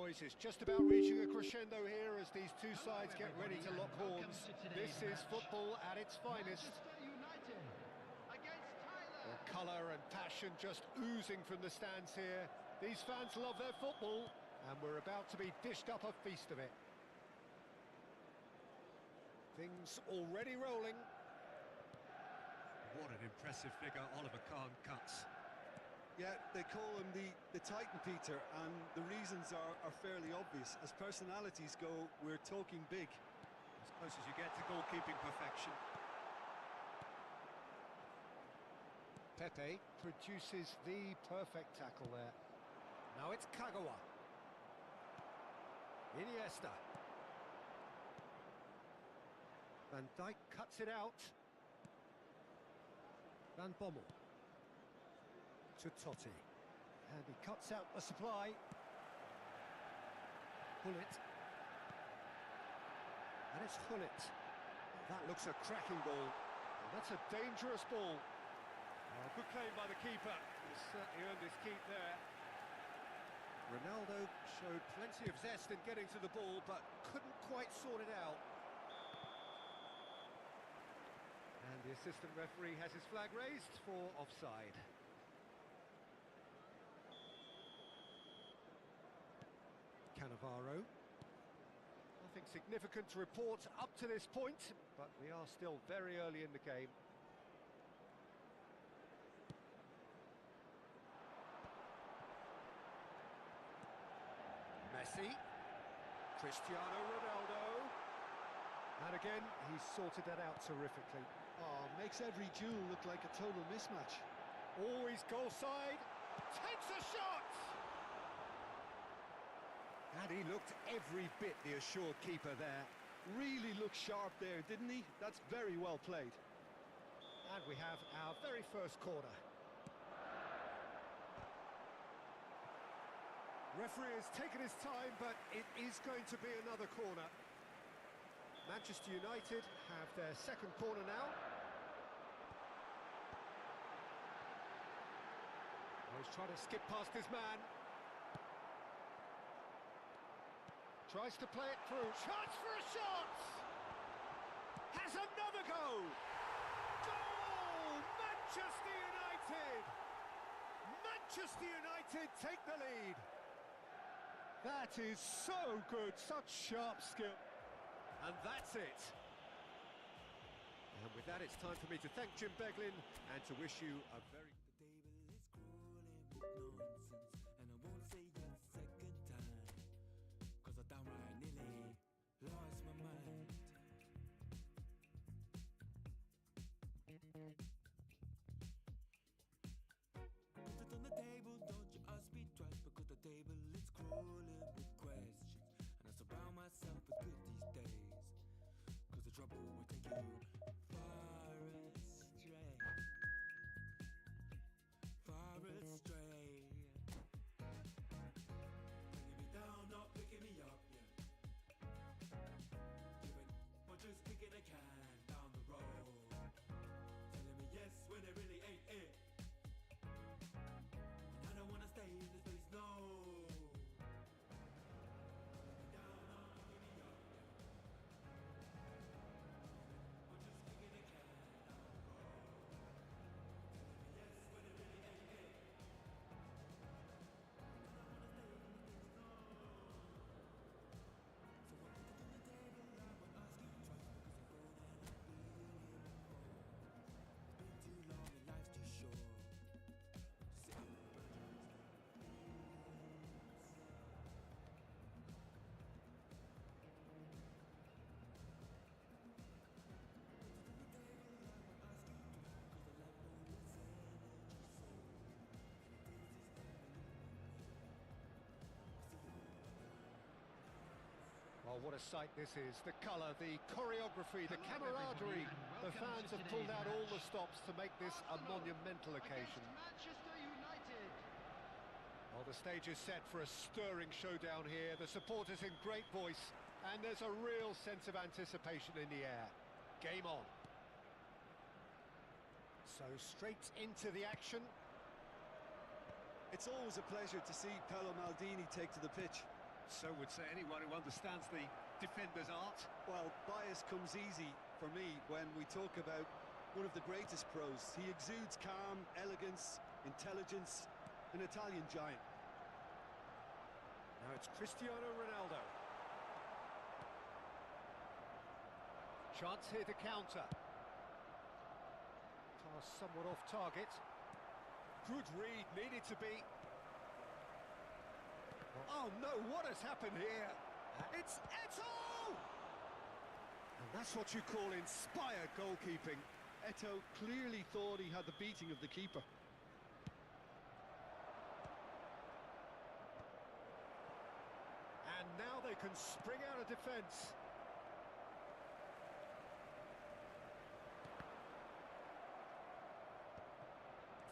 noise is just about reaching a crescendo here as these two sides get ready to lock horns. This is football at its finest. The colour and passion just oozing from the stands here. These fans love their football, and we're about to be dished up a feast of it. Things already rolling. What an impressive figure Oliver Kahn cuts. Yeah, they call him the Titan, Peter, and the reasons are fairly obvious. As personalities go, we're talking big. As close as you get to goalkeeping perfection. Pepe produces the perfect tackle there. Now it's Kagawa. Iniesta. Van Dijk cuts it out. Van Bommel. To Totti. And he cuts out the supply. Hullet. And it's Hullet. That looks a cracking ball. And that's a dangerous ball. Oh, good claim by the keeper. He's certainly earned his keep there. Ronaldo showed plenty of zest in getting to the ball, but couldn't quite sort it out. And the assistant referee has his flag raised for offside. Cannavaro. Nothing significant to report up to this point, but we are still very early in the game. Messi. Cristiano Ronaldo. And again, he's sorted that out terrifically. Oh, makes every duel look like a total mismatch. Always goal side. Takes a shot! And he looked every bit the assured keeper there. Really looked sharp there, didn't he? That's very well played. And we have our very first corner. Referee has taken his time, but it is going to be another corner. Manchester United have their second corner now. Oh, he's trying to skip past his man. Tries to play it through. Chance for a shot! Has another go! Goal! Manchester United! Manchester United take the lead. That is so good, such sharp skill. And that's it. And with that, it's time for me to thank Jim Beglin and to wish you a very... The table is crawling with nonsense, and I won't say it a second time, cause I downright nearly lost my mind. Put it on the table, don't you ask me twice, because the table is crawling with questions, and I surround myself with good these days, cause the trouble will take you far astray. Far astray. Bringing me down, not picking me up, yeah. Giving or just kicking a can down the road. Telling me yes when it really ain't it. And I don't wanna stay in this place, no. Oh, what a sight this is. The colour, the choreography, the camaraderie. The fans have pulled out all the stops to make this a monumental occasion. Manchester United. Well, the stage is set for a stirring showdown here. The supporters in great voice, and there's a real sense of anticipation in the air. Game on. So straight into the action. It's always a pleasure to see Paolo Maldini take to the pitch. So would say anyone who understands the defender's art. Well, bias comes easy for me when we talk about one of the greatest pros. He exudes calm, elegance, intelligence, an Italian giant. Now it's Cristiano Ronaldo. Chance here to counter. Pass somewhat off target. Good read, needed to be. Oh no, what has happened here? It's Eto'o! And that's what you call inspired goalkeeping. Eto'o clearly thought he had the beating of the keeper. And now they can spring out of defence.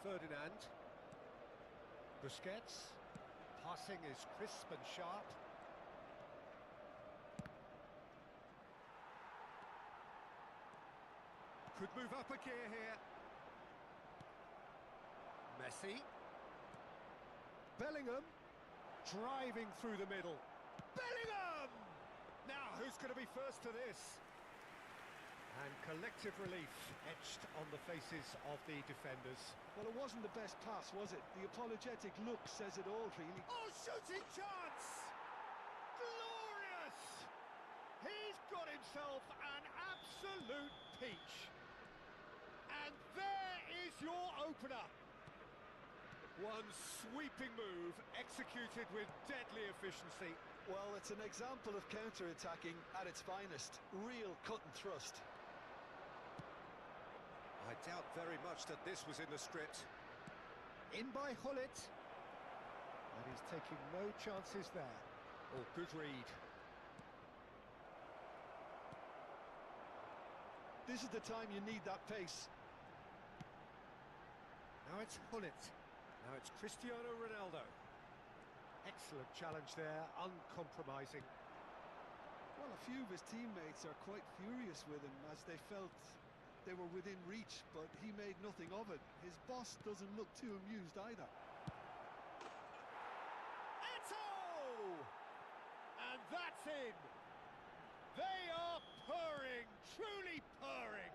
Ferdinand. Busquets. Passing is crisp and sharp. Could move up a gear here. Messi. Bellingham. Driving through the middle. Bellingham! Now, who's going to be first to this? And collective relief etched on the faces of the defenders. Well, it wasn't the best pass, was it? The apologetic look says it all, really. Oh, shooting chance! Glorious! He's got himself an absolute peach. And there is your opener. One sweeping move, executed with deadly efficiency. Well, it's an example of counter-attacking at its finest. Real cut and thrust. I doubt very much that this was in the script. In by Hullet. And he's taking no chances there. Oh, good read. This is the time you need that pace. Now it's Hullet. Now it's Cristiano Ronaldo. Excellent challenge there, uncompromising. Well, a few of his teammates are quite furious with him as they felt they were within reach, but he made nothing of it. His boss doesn't look too amused either. Eto'o! And that's in. They are purring, truly purring.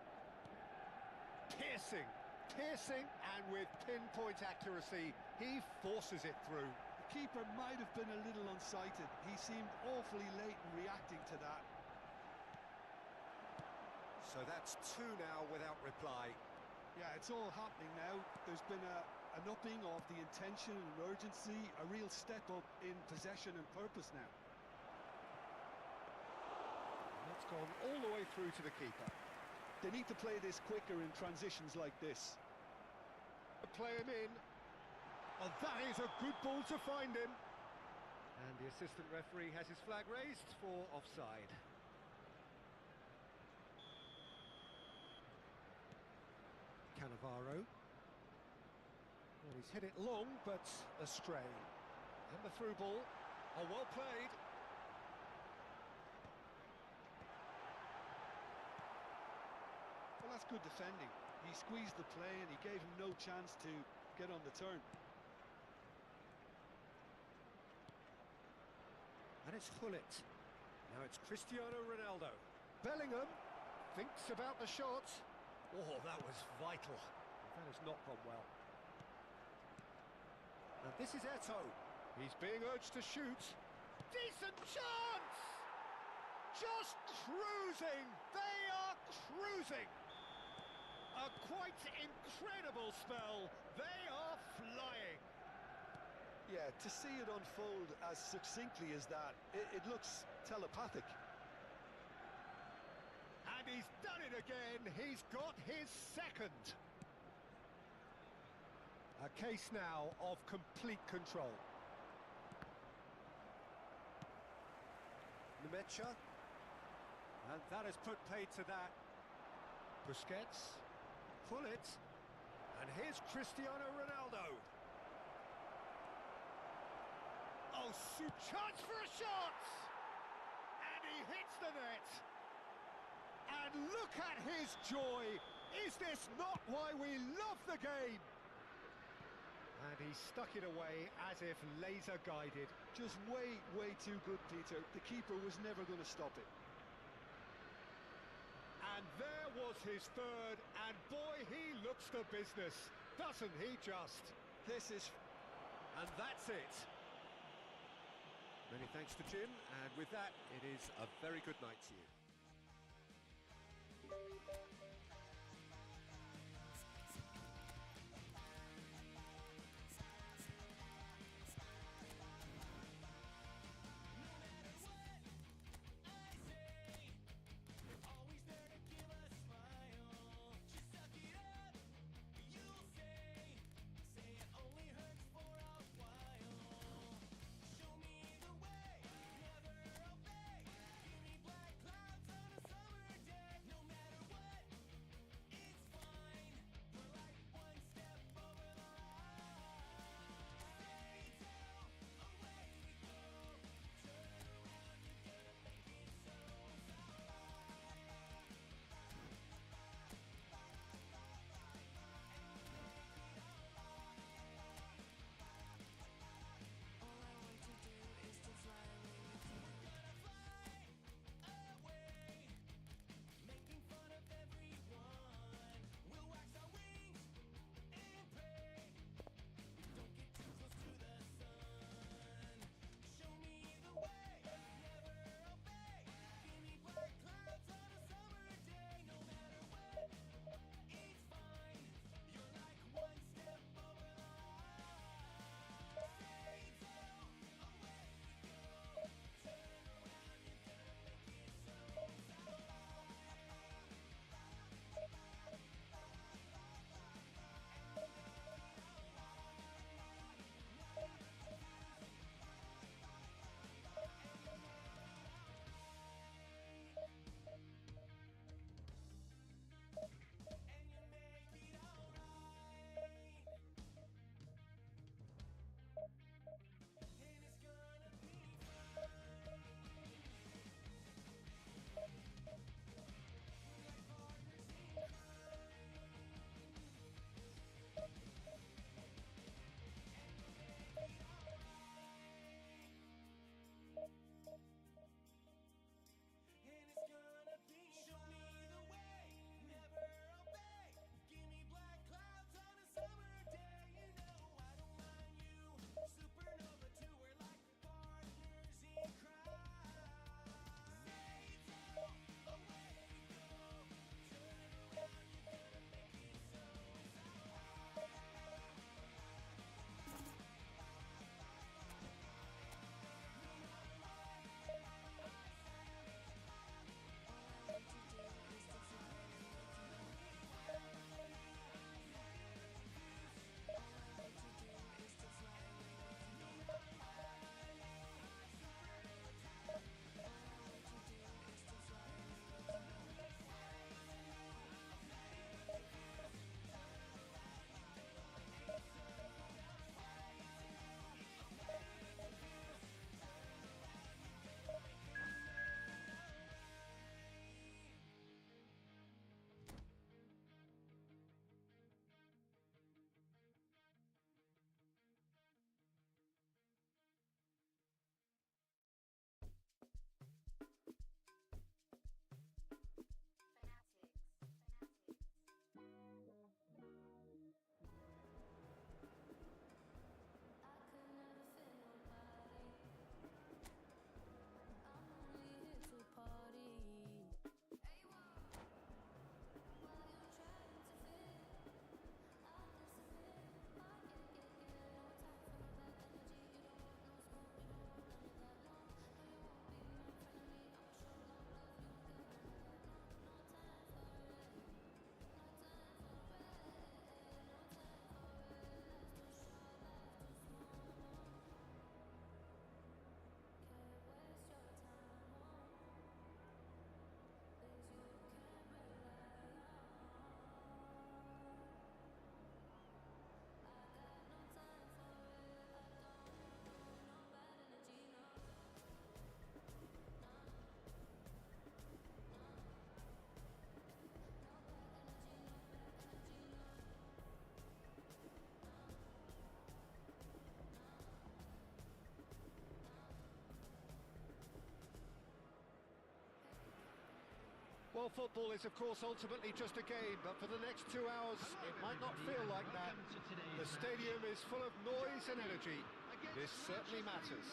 Piercing, and with pinpoint accuracy, he forces it through. The keeper might have been a little unsighted. He seemed awfully late in reacting to that. So that's two now without reply. Yeah, it's all happening now. There's been an upping of the intention and urgency, a real step up in possession and purpose now. And that's gone all the way through to the keeper. They need to play this quicker in transitions like this. Play him in. Oh, that is a good ball to find him. And the assistant referee has his flag raised for offside. Cannavaro. Well, he's hit it long, but astray. And the through ball. Oh, well played. Well, that's good defending. He squeezed the play and he gave him no chance to get on the turn. And it's Hullet. Now it's Cristiano Ronaldo. Bellingham thinks about the shot. Oh, that was vital. That has not gone well. And this is Eto'o. He's being urged to shoot. Decent chance! Just cruising! They are cruising! A quite incredible spell. They are flying. Yeah, to see it unfold as succinctly as that, it looks telepathic. And he's done it again. He's got his second. A case now of complete control. Nemecha. And that has put paid to that. Busquets. Pull it. And here's Cristiano Ronaldo. Oh, chance for a shot! And he hits the net. And look at his joy. Is this not why we love the game? And And he stuck it away as if laser-guided. Just way, way too good, Peter. The keeper was never going to stop it. And there was his third, and boy, he looks the business, doesn't he just? This is... And that's it. Many thanks to Jim, and with that, it is a very good night to you. Well, football is, of course, ultimately just a game, but for the next 2 hours, it might not feel like that. The stadium is full of noise and energy. This certainly matters.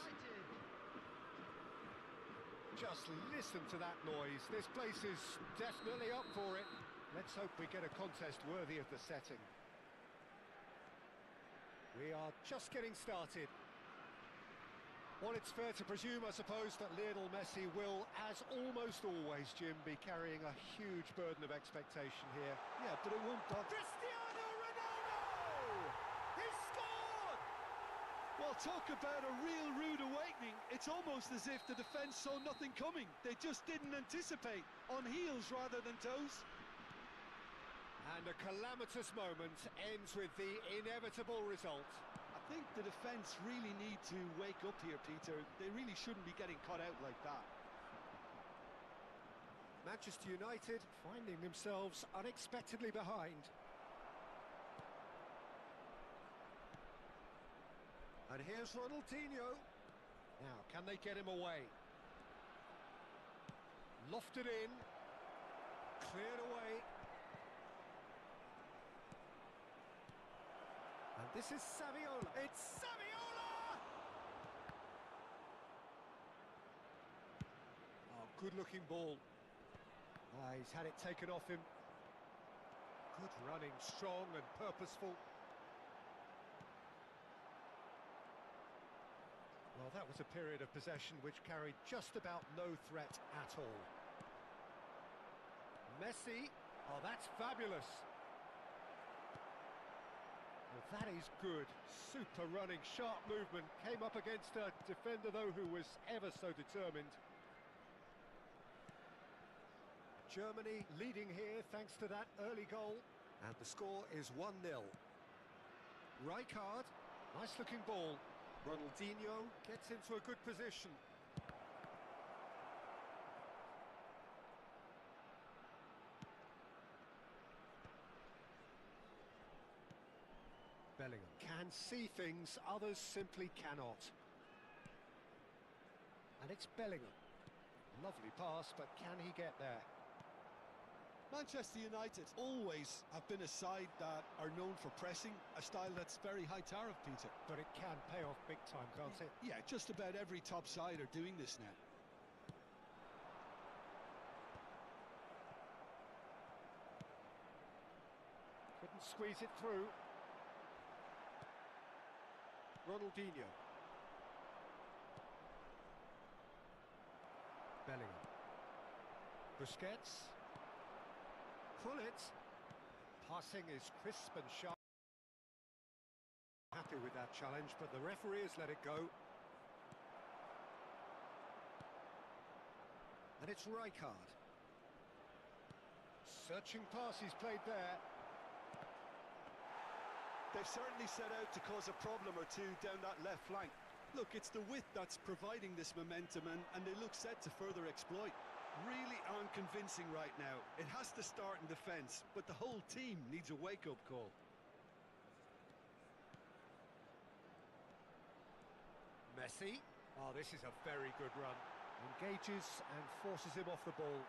Just listen to that noise. This place is definitely up for it. Let's hope we get a contest worthy of the setting. We are just getting started. Well, it's fair to presume, I suppose, that Lionel Messi will, as almost always, Jim, be carrying a huge burden of expectation here. Yeah, but it won't bother. Cristiano Ronaldo! He scored! Well, talk about a real rude awakening. It's almost as if the defence saw nothing coming. They just didn't anticipate. On heels rather than toes. And a calamitous moment ends with the inevitable result. I think the defence really need to wake up here, Peter. They really shouldn't be getting caught out like that. Manchester United finding themselves unexpectedly behind. And here's Ronaldinho. Now, can they get him away? Lofted in. Cleared away. And this is Saviola. It's Saviola! Oh, good-looking ball. He's had it taken off him. Good running, strong and purposeful. Well, that was a period of possession which carried just about no threat at all. Messi. Oh, that's fabulous. Well, that is good. Super running, sharp movement. Came up against a defender, though, who was ever so determined. Germany leading here thanks to that early goal. And the score is 1-0. Rijkaard, nice-looking ball. Ronaldinho gets into a good position. Bellingham can see things others simply cannot. And it's Bellingham. Lovely pass, but can he get there? Manchester United always have been a side that are known for pressing, a style that's very high tariff, Peter. But it can pay off big time, can't it? Yeah, just about every top side are doing this now. Couldn't squeeze it through. Ronaldinho. Bellingham. Busquets. Pull it. Passing is crisp and sharp. Happy with that challenge, but the referee has let it go. And it's Rijkaard. Searching pass he's played there. They've certainly set out to cause a problem or two down that left flank. Look, it's the width that's providing this momentum, and they look set to further exploit. Really aren't convincing right now. It has to start in defence, but the whole team needs a wake-up call. Messi. Oh, this is a very good run. Engages and forces him off the ball.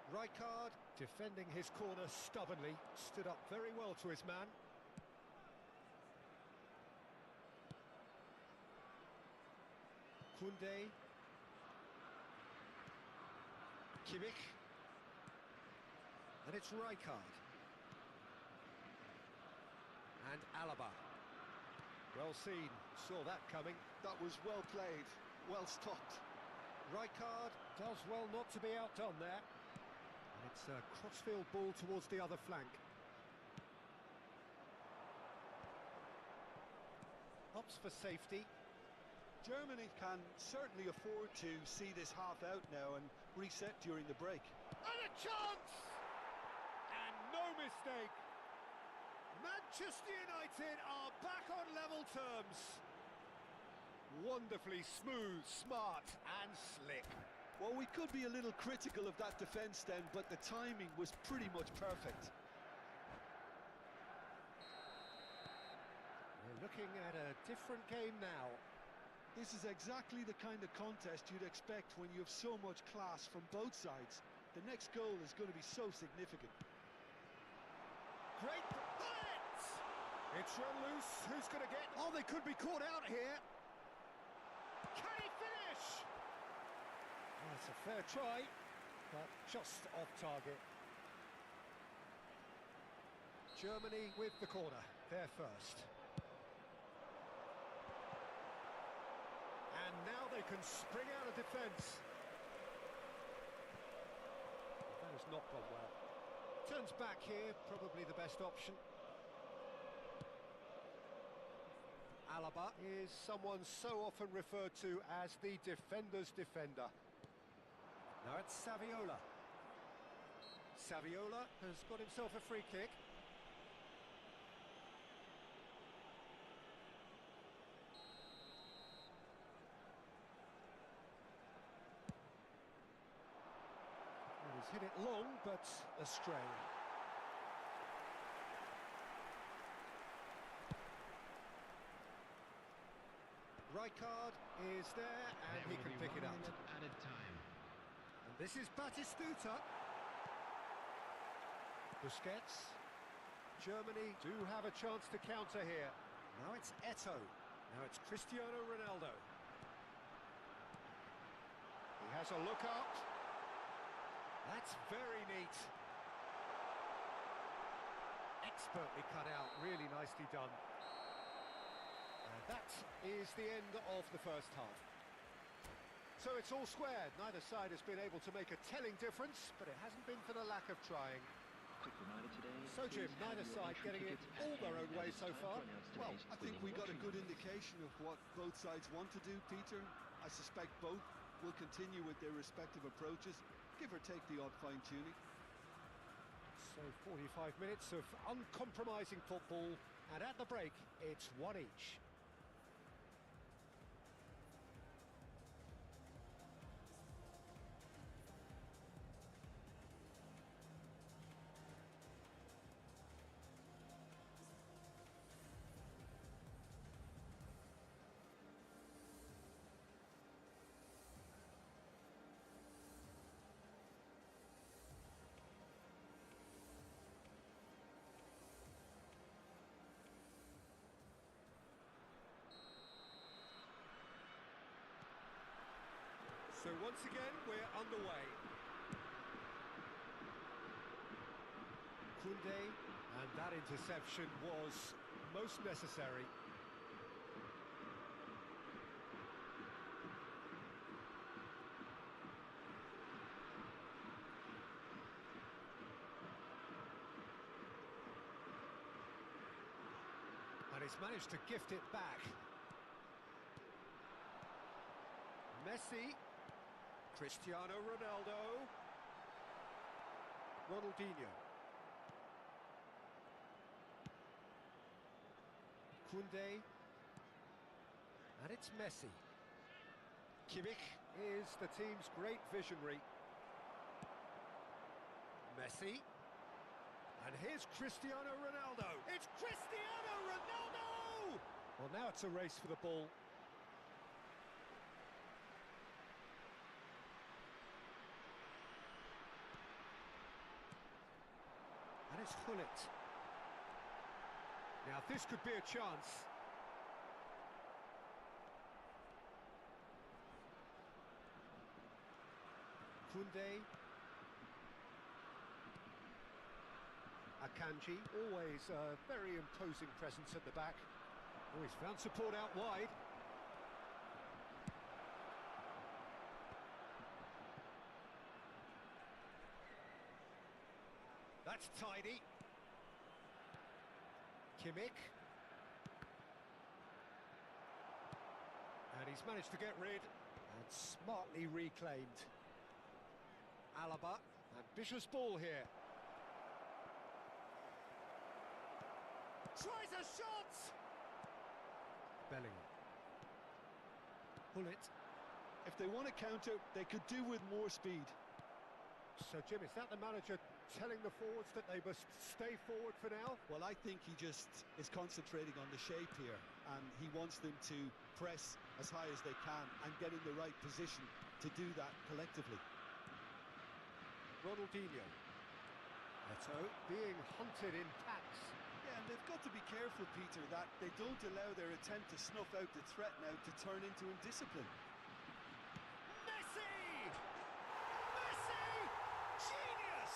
Rijkaard defending his corner stubbornly, stood up very well to his man. Koundé. Kimmich. And it's Rijkaard. And Alaba. Well seen, saw that coming. That was well played, well stopped. Rijkaard does well not to be outdone there. And it's a crossfield ball towards the other flank. Opts for safety. Germany can certainly afford to see this half out now and reset during the break. And a chance! And no mistake. Manchester United are back on level terms. Wonderfully smooth, smart and slick. Well, we could be a little critical of that defence then, but the timing was pretty much perfect. We're looking at a different game now. This is exactly the kind of contest you'd expect when you have so much class from both sides. The next goal is going to be so significant. Great bullet! It's run loose. Who's going to get... Oh, they could be caught out here. Can he finish? Oh, it's a fair try, but just off target. Germany with the corner. They're first. And now they can spring out of defence. That has not gone well. Turns back here, probably the best option. Alaba is someone so often referred to as the defender's defender. Now it's Saviola. Saviola has got himself a free kick. He's hit it long, but astray. Rijkaard is there, and he can pick it up. Added time. And this is Batistuta. Busquets. Germany do have a chance to counter here. Now it's Eto'o. Now it's Cristiano Ronaldo. He has a look up. That's very neat. Expertly cut out, really nicely done. And that is the end of the first half. So it's all squared. Neither side has been able to make a telling difference, but it hasn't been for the lack of trying. Quick reminder today. So Jim, neither side getting it all their own way so far. Well, I think we got a good indication of what both sides want to do, Peter. I suspect both will continue with their respective approaches, give or take the odd fine-tuning. So 45 minutes of uncompromising football, and at the break, it's one each. So once again, we're underway. Koundé, and that interception was most necessary. And he's managed to gift it back. Messi. Cristiano Ronaldo. Ronaldinho. Koundé. And it's Messi. Kimmich is the team's great visionary. Messi. And here's Cristiano Ronaldo. It's Cristiano Ronaldo! Well, now it's a race for the ball. And it's Hullet. Now this could be a chance. Koundé. Akanji, always a very imposing presence at the back. Oh, he's found support out wide. That's tidy. Kimmich. And he's managed to get rid and smartly reclaimed. Alaba, ambitious ball here. Tries a shot! Bellingham. Hullet. If they want to counter, they could do with more speed. So Jim, is that the manager telling the forwards that they must stay forward for now? Well, I think he just is concentrating on the shape here, and he wants them to press as high as they can and get in the right position to do that collectively. Ronaldinho. Eto'o being hunted in packs. Yeah, and they've got to be careful, Peter, that they don't allow their attempt to snuff out the threat now to turn into indiscipline. Messi! Messi! Genius!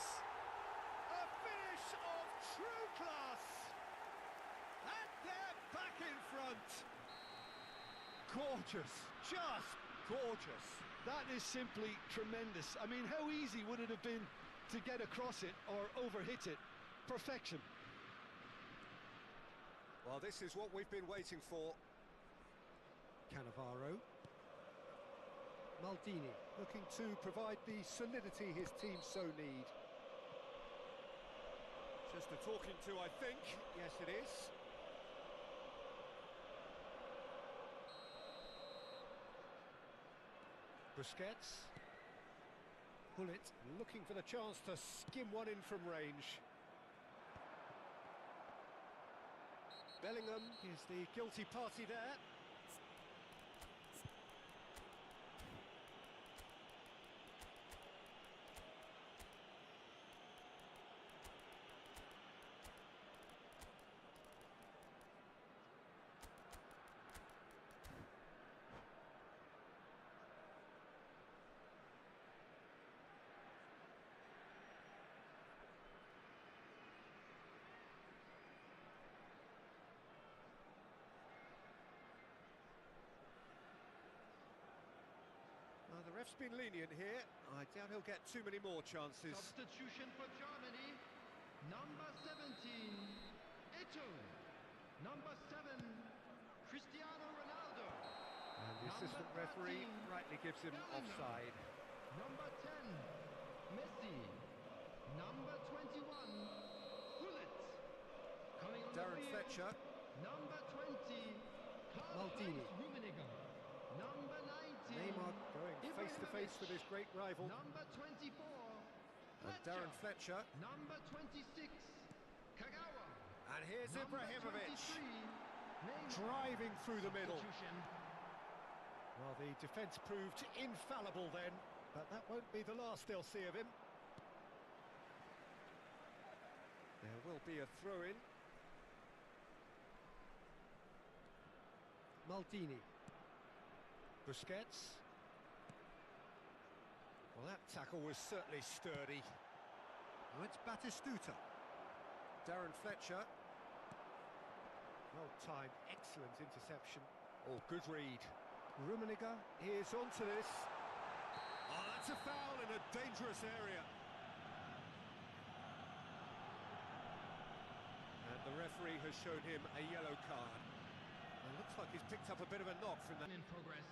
A finish of true class! And they're back in front! Gorgeous! Just gorgeous! That is simply tremendous. I mean, how easy would it have been to get across it or overhit it? Perfection. Well, this is what we've been waiting for. Cannavaro. Maldini looking to provide the solidity his team so need. Just a talking to, I think. Yes, it is. Busquets. Bullet looking for the chance to skim one in from range. Bellingham is the guilty party there. The ref's been lenient here. I doubt he'll get too many more chances. Substitution for Germany. Number 17, Eto'o. Number 7, Cristiano Ronaldo. And the assistant referee rightly gives him offside. Number 10, Messi. Number 21, Bullet. Coming on Darren the field, Fletcher. Number 20, Maldini. Rummenigge. Number 19, Neymar going face-to-face with his great rival. Number 24, And Darren Fletcher. Number 26, Kagawa. And here's Number Ibrahimovic 23, Neymar. driving through the middle. Substitution. Well, the defence proved infallible then, but that won't be the last they'll see of him. There will be a throw-in. Maldini. Busquets. Well, that tackle was certainly sturdy. Now it's Batistuta. Darren Fletcher. Well timed, excellent interception. Oh, good read. Rummenigge is onto this. Oh, that's a foul in a dangerous area. And the referee has shown him a yellow card. It looks like he's picked up a bit of a knock from that. In progress.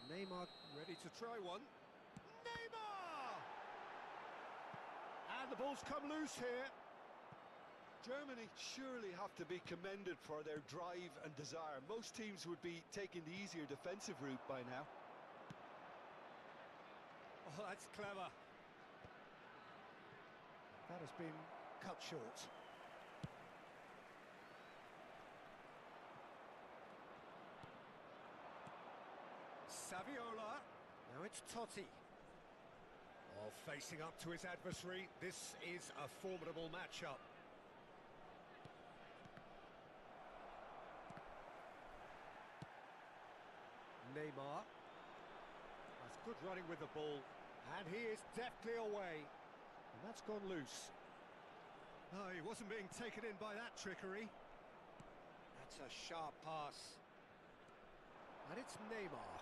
Neymar ready to try one. Neymar! And the ball's come loose here. Germany surely have to be commended for their drive and desire. Most teams would be taking the easier defensive route by now. Oh, that's clever. That has been cut short. Saviola. Now it's Totti. Oh, facing up to his adversary. This is a formidable matchup. Neymar. That's good running with the ball. And he is deftly away. And that's gone loose. Oh, he wasn't being taken in by that trickery. That's a sharp pass. And it's Neymar.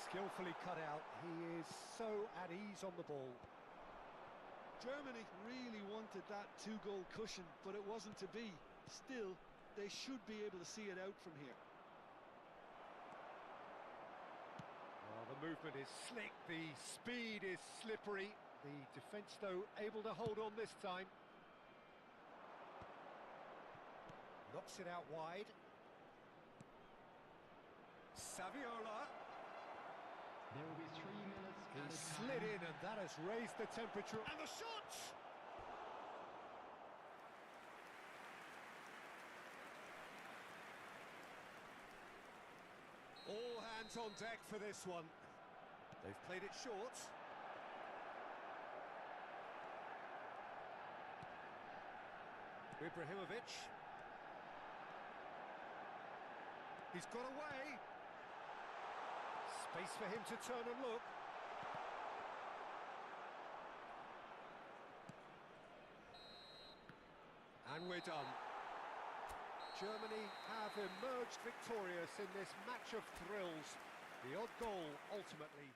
Skillfully cut out. He is so at ease on the ball. Germany really wanted that two-goal cushion, but it wasn't to be. Still, they should be able to see it out from here. Oh, the movement is slick, the speed is slippery. The defence, though, able to hold on this time. Knocks it out wide. Saviola. There will be 3 minutes He Added slid time. in and that has raised the temperature. And the shots! All hands on deck for this one. They've played it short. Ibrahimovic. He's got away. Space for him to turn and look. And we're done. Germany have emerged victorious in this match of thrills. The odd goal ultimately.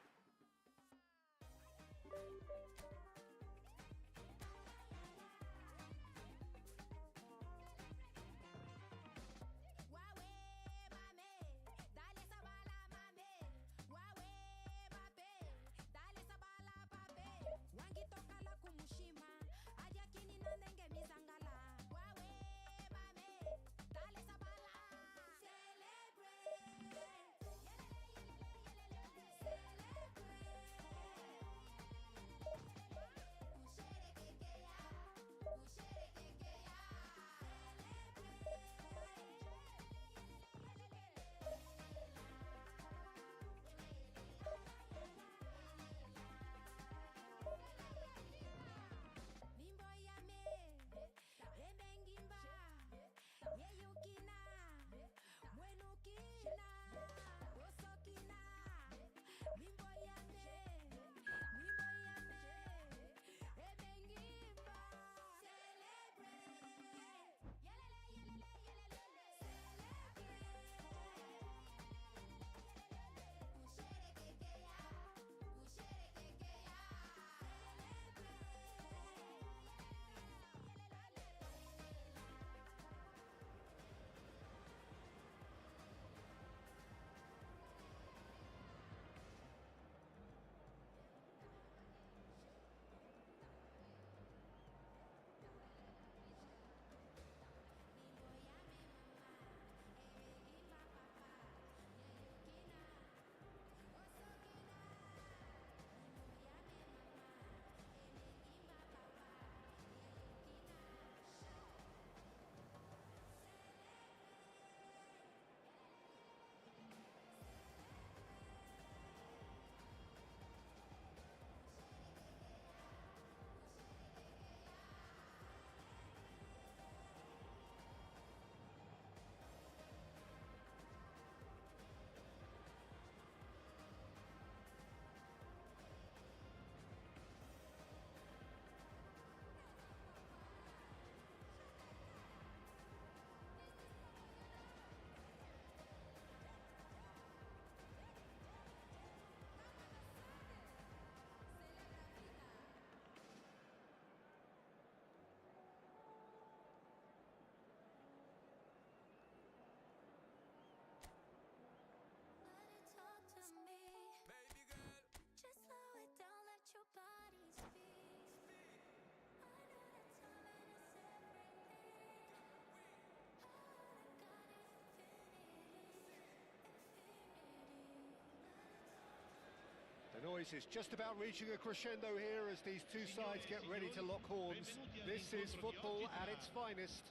The noise is just about reaching a crescendo here as these two sides get ready to lock horns. This is football at its finest.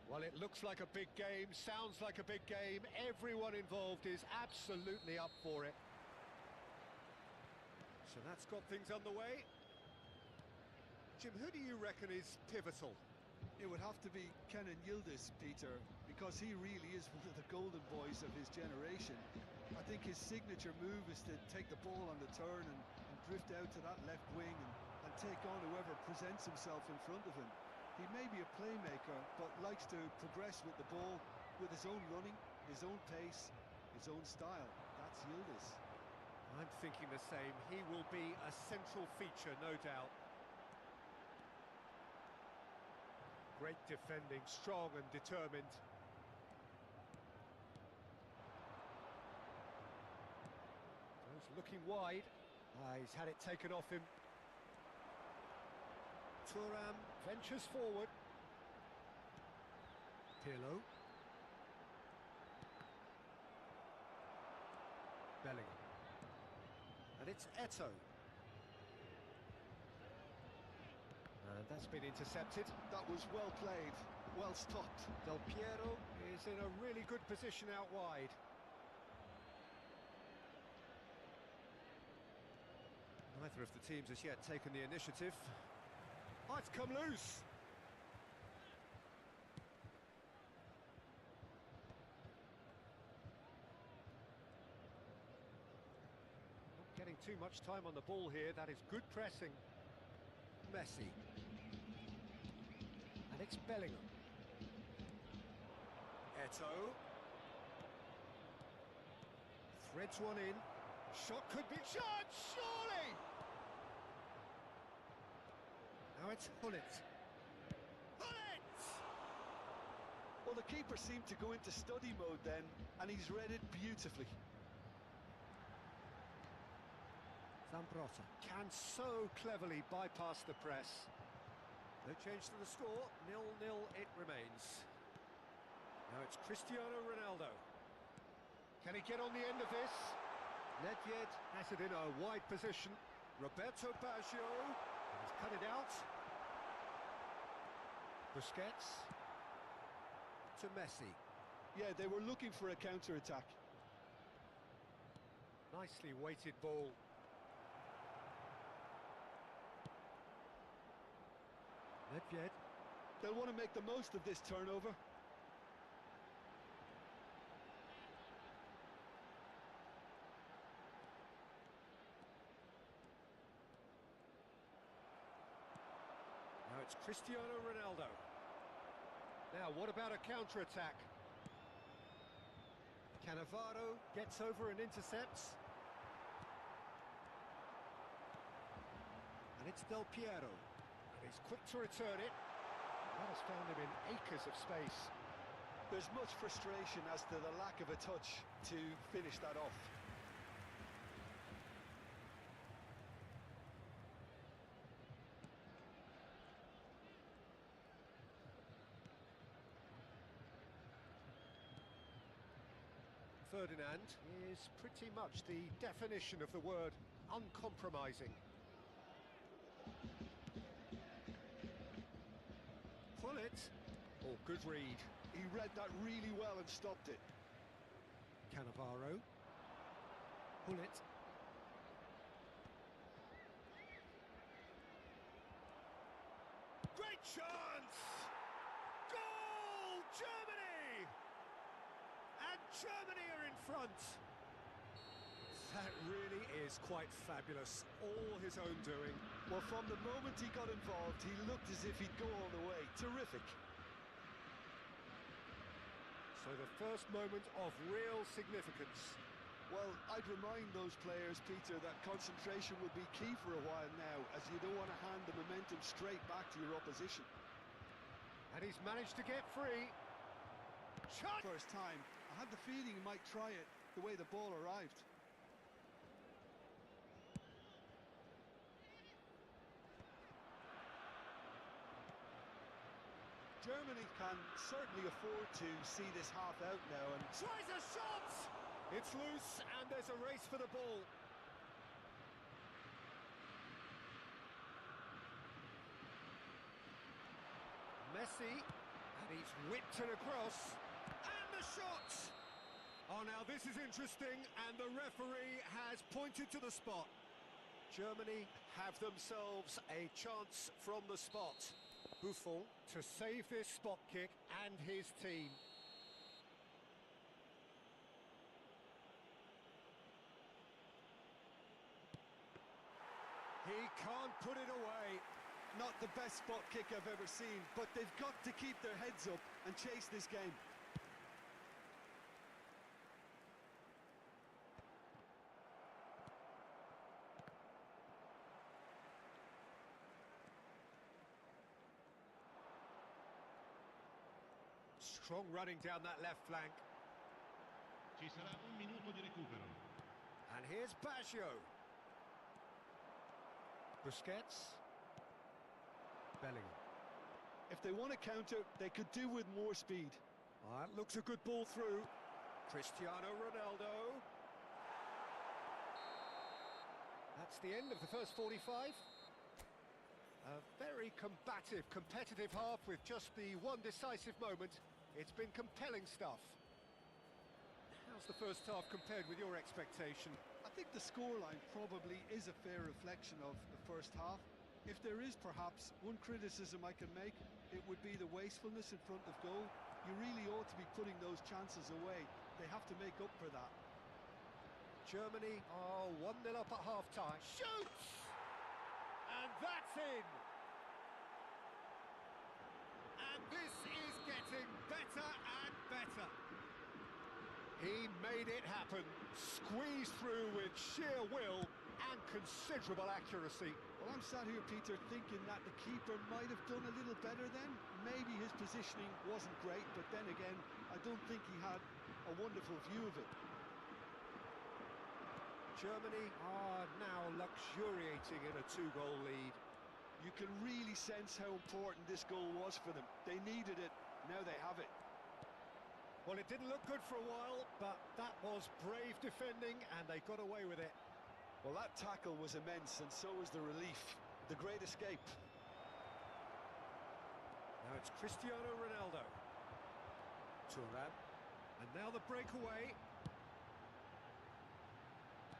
Well, it looks like a big game, sounds like a big game. Everyone involved is absolutely up for it. So that's got things underway. Jim, who do you reckon is pivotal? It would have to be Kenan Yildiz, Peter, because he really is one of the golden boys of his generation. I think his signature move is to take the ball on the turn and drift out to that left wing and take on whoever presents himself in front of him. He may be a playmaker, but likes to progress with the ball, with his own running, his own pace, his own style. That's Yildiz. I'm thinking the same. He will be a central feature, no doubt. Great defending, strong and determined. Goes looking wide. He's had it taken off him. Thuram ventures forward. Pirlo. Bellingham. And it's Eto. And that's been intercepted. That was well played, well stopped. Del Piero is in a really good position out wide. Neither of the teams has yet taken the initiative. Oh, it's come loose. Not getting too much time on the ball here. That is good pressing. Messi. And it's Bellingham. Eto. Threads one in. Shot could be... Shot! Surely! Now it's Hullet. Hullet! Well, the keeper seemed to go into study mode then, and he's read it beautifully. Zambrotta can so cleverly bypass the press. No change to the score, 0-0 it remains. Now it's Cristiano Ronaldo. Can he get on the end of this? Nedved has it in a wide position. Roberto Baggio has cut it out. Busquets to Messi. Yeah, they were looking for a counter-attack. Nicely weighted ball. Nedved. They'll want to make the most of this turnover. Now it's Cristiano Ronaldo. Now, what about a counter-attack? Cannavaro gets over and intercepts. And it's Del Piero. And he's quick to return it. That has found him in acres of space. There's much frustration as to the lack of a touch to finish that off. Ferdinand is pretty much the definition of the word uncompromising. Hullet. Oh, good read. He read that really well and stopped it. Cannavaro. Hullet. Great chance! Goal! Germany! And Germany are in front. That really is quite fabulous. All his own doing. Well, from the moment he got involved, he looked as if he'd go all the way. Terrific. So the first moment of real significance. Well, I'd remind those players, Peter, that concentration will be key for a while now, as you don't want to hand the momentum straight back to your opposition. And he's managed to get free. Shot! First time. I had the feeling he might try it the way the ball arrived. Germany can certainly afford to see this half out now and Tries a shot! It's loose and there's a race for the ball. Messi, and he's whipped it across. And the shot! Oh, now this is interesting, and the referee has pointed to the spot. Germany have themselves a chance from the spot. Buffon to save this spot kick and his team. He can't put it away. not the best spot kick I've ever seen, but they've got to keep their heads up and chase this game. Strong running down that left flank. Ci sarà un minuto di recupero. And here's Baggio. Busquets. Bellingham. If they want to counter, they could do with more speed. That looks a good ball through. Cristiano Ronaldo. That's the end of the first 45. A very combative, competitive half with just the one decisive moment. It's been compelling stuff. How's the first half compared with your expectation? I think the scoreline probably is a fair reflection of the first half. If there is perhaps one criticism I can make, it would be the wastefulness in front of goal. You really ought to be putting those chances away. They have to make up for that. Germany are 1-0 up at half-time. Shoots! And that's in! And this is getting better and better. He made it happen, squeezed through with sheer will and considerable accuracy. Well, I'm sat here, Peter, thinking that the keeper might have done a little better then. Maybe his positioning wasn't great, but then again, I don't think he had a wonderful view of it. Germany are now luxuriating in a two-goal lead. You can really sense how important this goal was for them. They needed it, now they have it. Well, it didn't look good for a while, but that was brave defending, and they got away with it. Well, that tackle was immense, and so was the relief. The great escape. Now it's Cristiano Ronaldo. Thuram. And now the breakaway.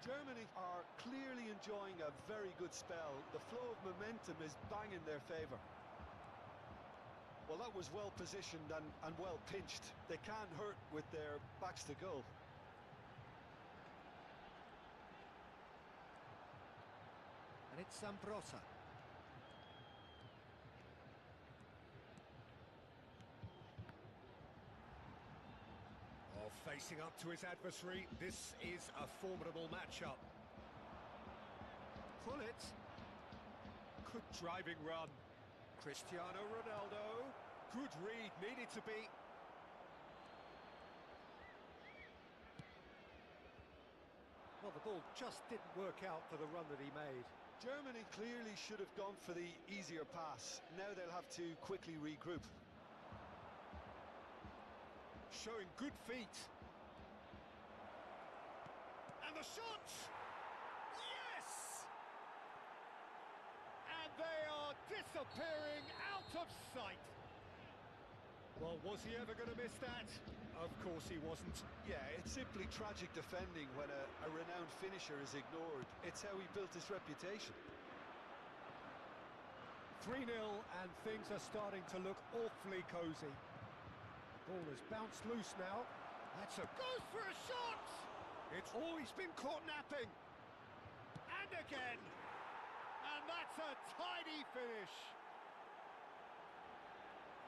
Germany are clearly enjoying a very good spell. The flow of momentum is bang in their favour. Well, that was well positioned and well pinched. They can't hurt with their backs to goal. And it's Zambrotta. Oh, facing up to his adversary, this is a formidable matchup. Pull it. Good driving run. Cristiano Ronaldo. Good read, needed to be. Well, the ball just didn't work out for the run that he made. Germany clearly should have gone for the easier pass. Now they'll have to quickly regroup. Showing good feet. And the shot! Yes! And they are disappearing out of sight. Well, was he ever going to miss that? Of course he wasn't. Yeah, it's simply tragic defending when a renowned finisher is ignored. It's how he built his reputation. 3-0 and things are starting to look awfully cosy. Ball has bounced loose now. That's a goes for a shot! It's always been caught napping. And again. And that's a tidy finish.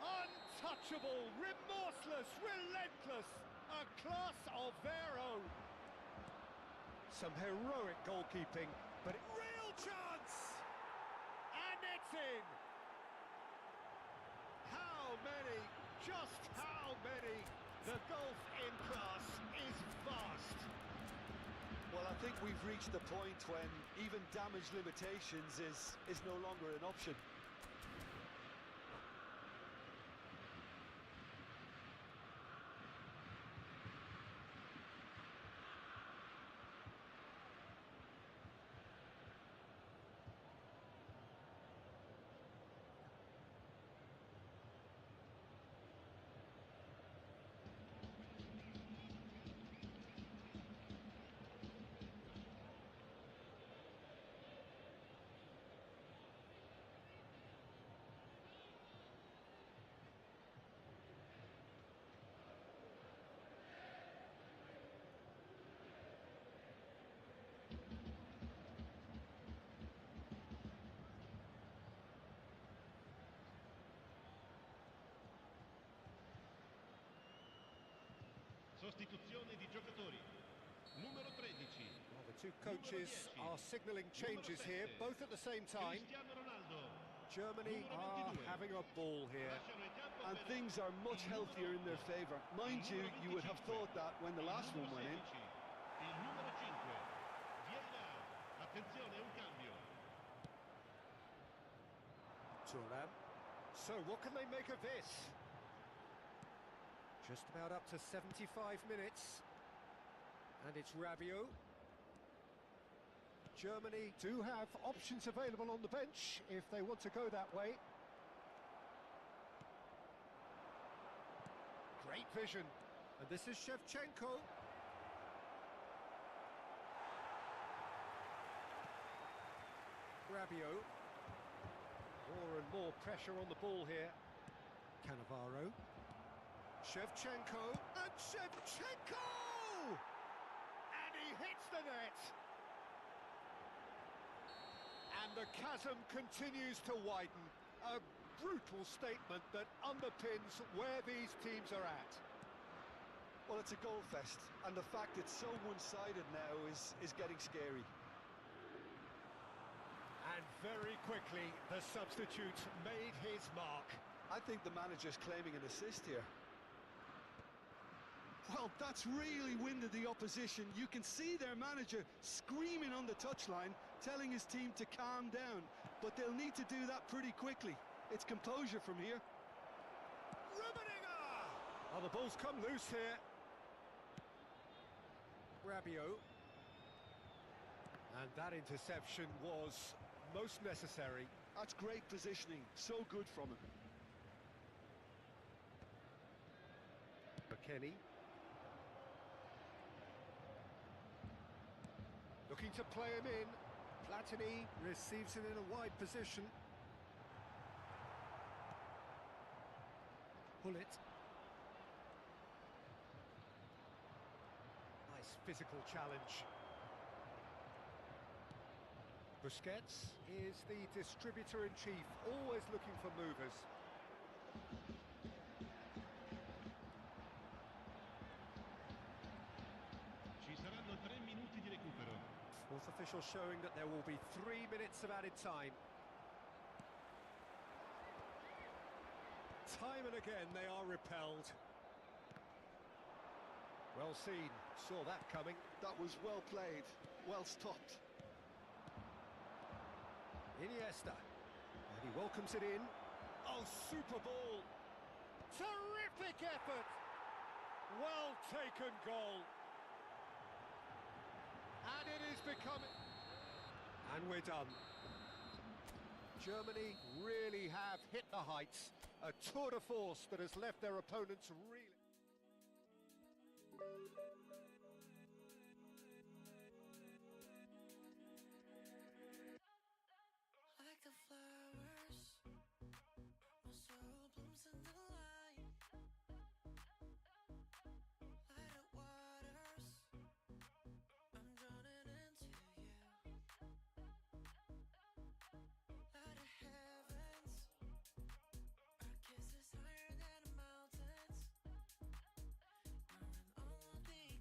Untouchable, remorseless, relentless, a class of their own. Some heroic goalkeeping, but real chance! And it's in! How many? Just how many? The gulf in class is vast. Well, I think we've reached the point when even damage limitations is no longer an option. Sostituzione di giocatori. Numero 13. Well, the two coaches are signalling changes here, both at the same time. Cristiano Ronaldo. Germany are having a ball here. And things are much healthier in their favour. Mind you, you would have thought that when the last one went in. Il numero 5. Vieira. Attenzione, un cambio. Thuram. So what can they make of this? Just about up to 75 minutes. And it's Rabiot. Germany do have options available on the bench if they want to go that way. Great vision. And this is Shevchenko. Rabiot. More and more pressure on the ball here. Cannavaro. Shevchenko. And Shevchenko! And he hits the net. And the chasm continues to widen. A brutal statement that underpins where these teams are at. Well, it's a goal fest, and the fact it's so one-sided now is getting scary. And very quickly, the substitute made his mark. I think the manager's claiming an assist here. Well, that's really winded the opposition. You can see their manager screaming on the touchline, telling his team to calm down. But they'll need to do that pretty quickly. It's composure from here. Oh, the ball's come loose here. Rabiot. And that interception was most necessary. That's great positioning. So good from him. McKennie. Looking to play him in. Platini receives it in a wide position. Pull it. Nice physical challenge. Busquets is the distributor-in-chief, always looking for movers. Ci saranno 3 minuti di recupero. Fourth official showing that there will be 3 minutes of added time. Time and again they are repelled. Well seen, saw that coming. That was well played, well stopped. Iniesta, and he welcomes it in. Oh, super ball! Terrific effort! Well taken goal. And it is becoming... And we're done. Germany really have hit the heights. A tour de force that has left their opponents really... Like the flowers, my soul blooms in the light. Light up waters, I'm drowning into you. Light of heavens, our kiss is higher than the mountains. We're in all the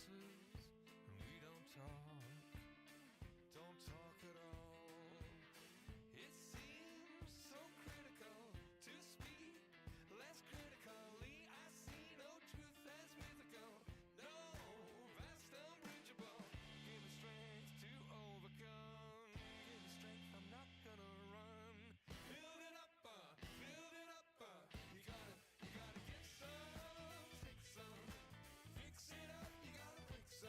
faces and we don't talk at all. It seems so critical to speak less critically. I see no truth as mythical, no vast unbridgeable. Give me strength to overcome. Give me strength, I'm not gonna run. Build it up, build it up. You gotta get some, take some. Fix it up, you gotta fix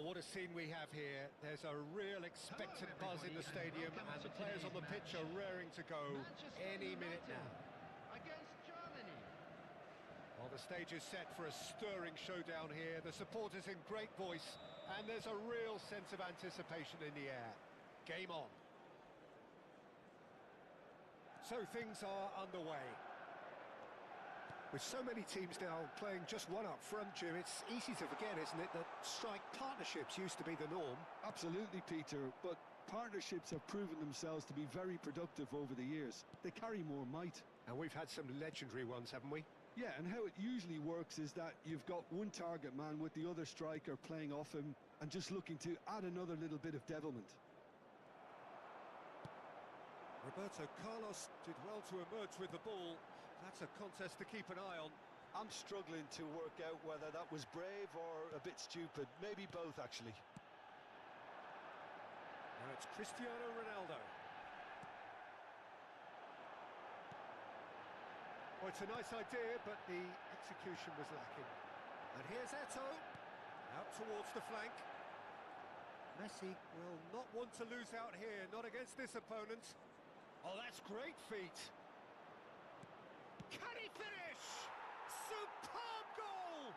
Well, what a scene we have here. There's a real expectant buzz in the stadium, and the players on the pitch are raring to go any minute now. Against Germany. Well, the stage is set for a stirring showdown here. The supporters in great voice, and there's a real sense of anticipation in the air. Game on. So things are underway. With so many teams now playing just one up front, Jim, it's easy to forget, isn't it, that strike partnerships used to be the norm. Absolutely, Peter, but partnerships have proven themselves to be very productive over the years. They carry more might. And we've had some legendary ones, haven't we? Yeah, and how it usually works is that you've got one target man with the other striker playing off him and just looking to add another little bit of devilment. Roberto Carlos did well to emerge with the ball. That's a contest to keep an eye on. I'm struggling to work out whether that was brave or a bit stupid. Maybe both, actually. Now it's Cristiano Ronaldo. Well, it's a nice idea, but the execution was lacking. And here's Eto'o, out towards the flank. Messi will not want to lose out here, not against this opponent. Oh, that's great feet. Can he finish? Superb goal!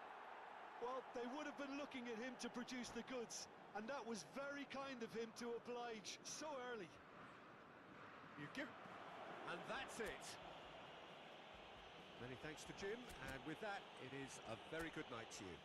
Well, they would have been looking at him to produce the goods, and that was very kind of him to oblige so early. You give... And that's it. Many thanks to Jim, and with that, it is a very good night to you.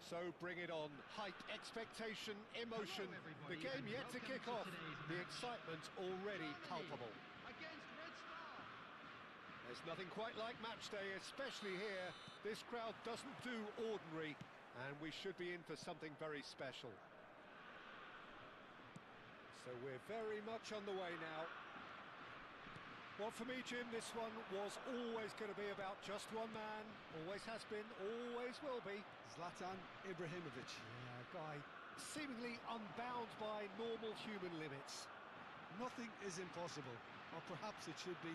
So bring it on. Hype, expectation, emotion. The game yet to kick off. The excitement already palpable. Against Red Star. There's nothing quite like match day, especially here. This crowd doesn't do ordinary, and we should be in for something very special. So we're very much on the way now. Well, for me, Jim, this one was always going to be about just one man. Always has been, always will be. Zlatan Ibrahimovic. Yeah, a guy seemingly unbound by normal human limits. Nothing is impossible, or perhaps it should be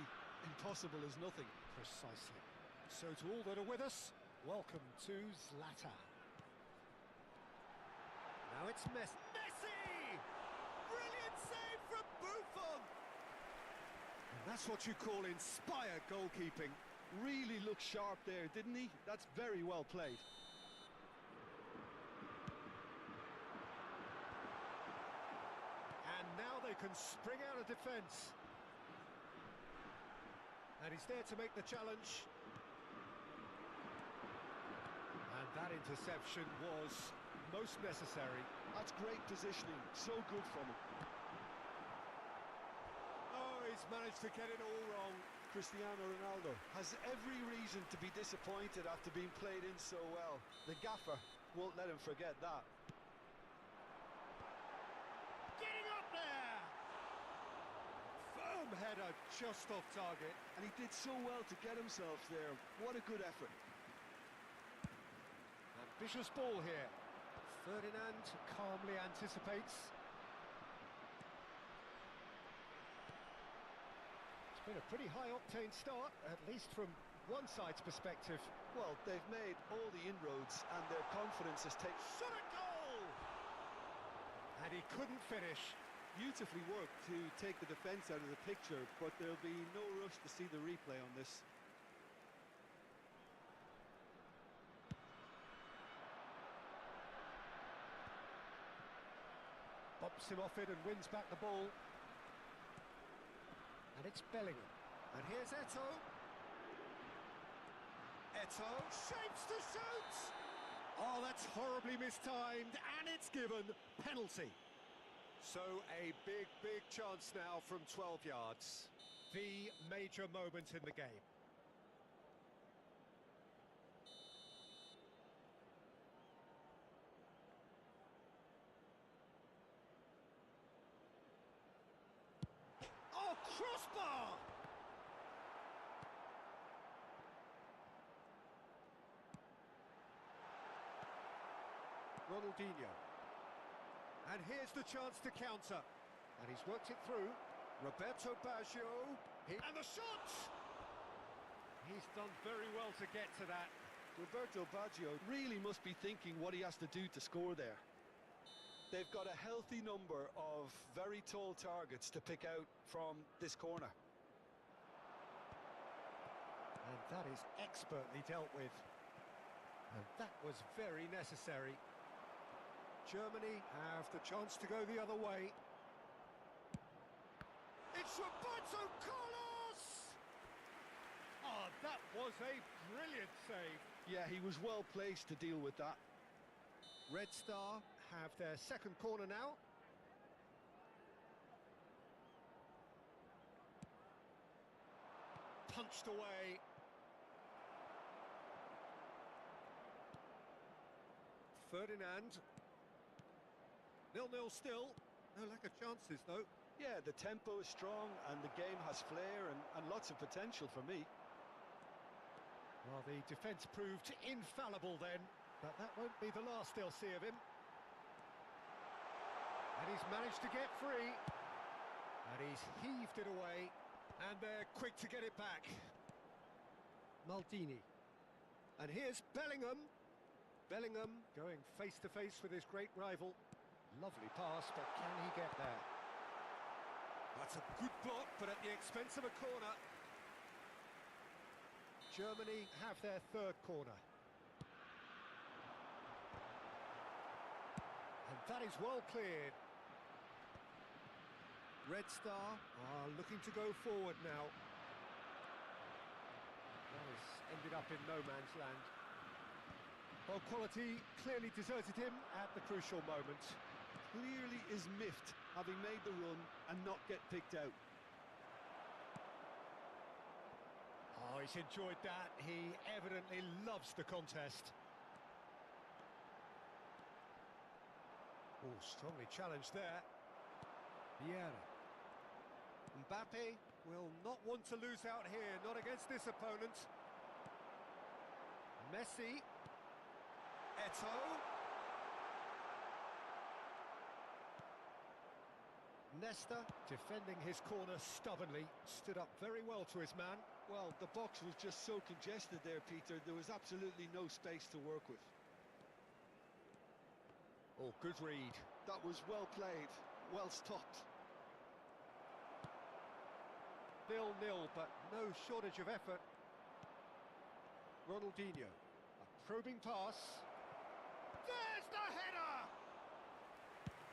impossible as nothing. Precisely. So to all that are with us, welcome to Zlatan. Now it's Messi! Brilliant save from Buffon! And that's what you call inspired goalkeeping. Really looked sharp there, didn't he? That's very well played. And now they can spring out of defence. And he's there to make the challenge. And that interception was most necessary. That's great positioning, so good from him. Oh, he's managed to get it all wrong. Cristiano Ronaldo has every reason to be disappointed after being played in so well. The gaffer won't let him forget that. Getting up there! Firm header just off target. And he did so well to get himself there. What a good effort. Ambitious ball here. Ferdinand calmly anticipates. It's been a pretty high-octane start, at least from one side's perspective. Well, they've made all the inroads and their confidence has taken... Shot a goal! And he couldn't finish. Beautifully worked to take the defence out of the picture, but there'll be no rush to see the replay on this. Bops him off it and wins back the ball. And it's Bellingham. And here's Eto'o. Eto'o shapes to shoot! Oh, that's horribly mistimed, and it's given. Penalty. So a big, big chance now from 12 yards. The major moment in the game. Oh, crossbar! Ronaldinho. And here's the chance to counter. And he's worked it through. Roberto Baggio. And the shot! He's done very well to get to that. Roberto Baggio really must be thinking what he has to do to score there. They've got a healthy number of very tall targets to pick out from this corner. And that is expertly dealt with. And that was very necessary. Germany have the chance to go the other way. It's Roberto Carlos! Oh, that was a brilliant save. Yeah, he was well placed to deal with that. Red Star have their second corner now. Punched away. Ferdinand. 0-0 still. No lack of chances, though. Yeah, the tempo is strong and the game has flair and lots of potential for me. Well, the defence proved infallible then, but that won't be the last they'll see of him. And he's managed to get free. And he's heaved it away. And they're quick to get it back. Maldini. And here's Bellingham. Bellingham going face-to-face with his great rival. Lovely pass, but can he get there? That's a good block, but at the expense of a corner. Germany have their third corner. And that is well cleared. Red Star are looking to go forward now. Well, it's ended up in no man's land. Well, quality clearly deserted him at the crucial moment. Clearly is miffed having made the run and not get picked out. Oh, he's enjoyed that. He evidently loves the contest. Oh, strongly challenged there. Vieira. Mbappe will not want to lose out here, not against this opponent. Messi. Eto'o. Nesta, defending his corner stubbornly, stood up very well to his man. Well, the box was just so congested there, Peter. There was absolutely no space to work with. Oh, good read. That was well played, well stopped. 0-0, but no shortage of effort. Ronaldinho, a probing pass. There's the header!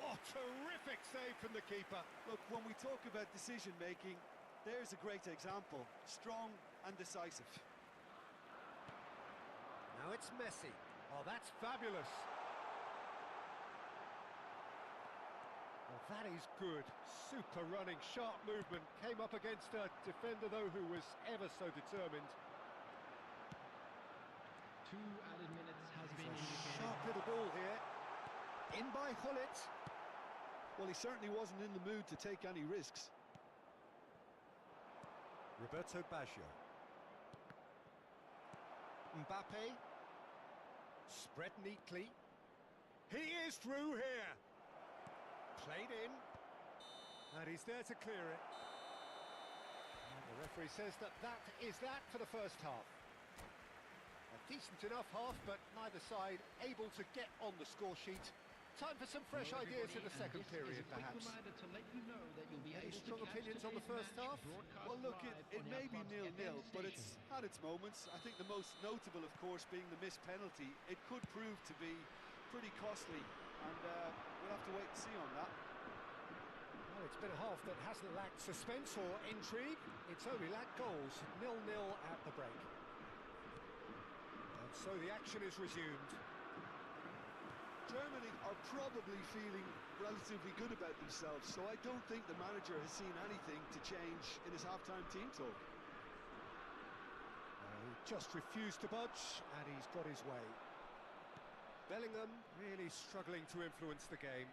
Oh, terrific save from the keeper. Look, when we talk about decision-making, There's a great example. Strong and decisive. Now it's Messi. Oh, that's fabulous. Well, that is good. Super running, sharp movement. Came up against a defender, though, who was ever so determined. 2 added minutes has been It's a indicated. sharp little ball here. In by Hullet. Well, he certainly wasn't in the mood to take any risks. Roberto Baggio. Mbappe. Spread neatly. He is through here. Played in. And he's there to clear it. And the referee says that is that for the first half. A decent enough half, but neither side able to get on the score sheet. Time for some fresh Hello, ideas in the everybody, second and this period, is a quick perhaps. reminder to let you know that you'll be Any able to strong catch opinions on the today's first match half? broadcast Well, look, live it on may our be club's 0-0, FM but station. it's had its moments. I think the most notable, of course, being the missed penalty. It could prove to be pretty costly, and we'll have to wait and see on that. Well, it's been a half that hasn't lacked suspense or intrigue. It's only lacked goals. 0-0 at the break. And so the action is resumed. Germany are probably feeling relatively good about themselves, so I don't think the manager has seen anything to change in his half-time team talk. He just refused to budge, and he's got his way. Bellingham really struggling to influence the game.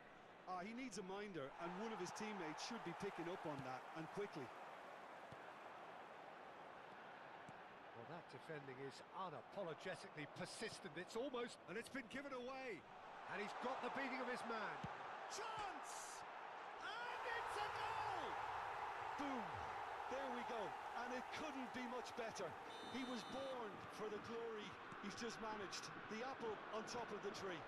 He needs a minder, and one of his teammates should be picking up on that, and quickly. Well, that defending is unapologetically persistent. It's almost... and it's been given away. And he's got the beating of his man. Chance! And it's a goal! Boom! There we go. And it couldn't be much better. He was born for the glory. He's just managed. The apple on top of the tree.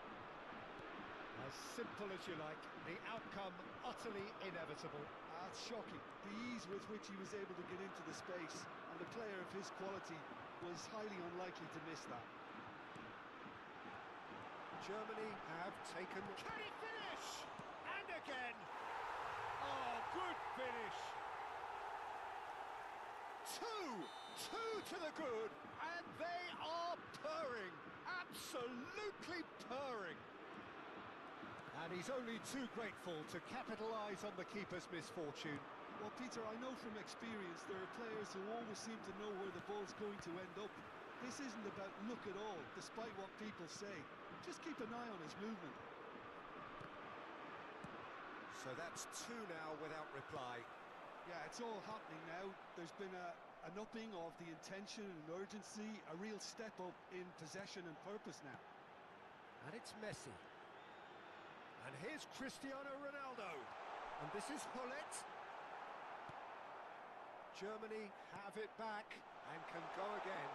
As simple as you like. The outcome utterly inevitable. That's shocking. The ease with which he was able to get into the space, and the player of his quality was highly unlikely to miss that. Germany have taken... Can he finish? And again! Oh, good finish! Two to the good, and they are purring. Absolutely purring. And he's only too grateful to capitalise on the keeper's misfortune. Well, Peter, I know from experience there are players who always seem to know where the ball's going to end up. This isn't about luck at all, despite what people say. Just keep an eye on his movement. So that's two now without reply. Yeah, it's all happening now. There's been an upping of the intention and urgency, a real step up in possession and purpose now. And it's Messi. And here's Cristiano Ronaldo. And this is Hullet. Germany have it back and can go again.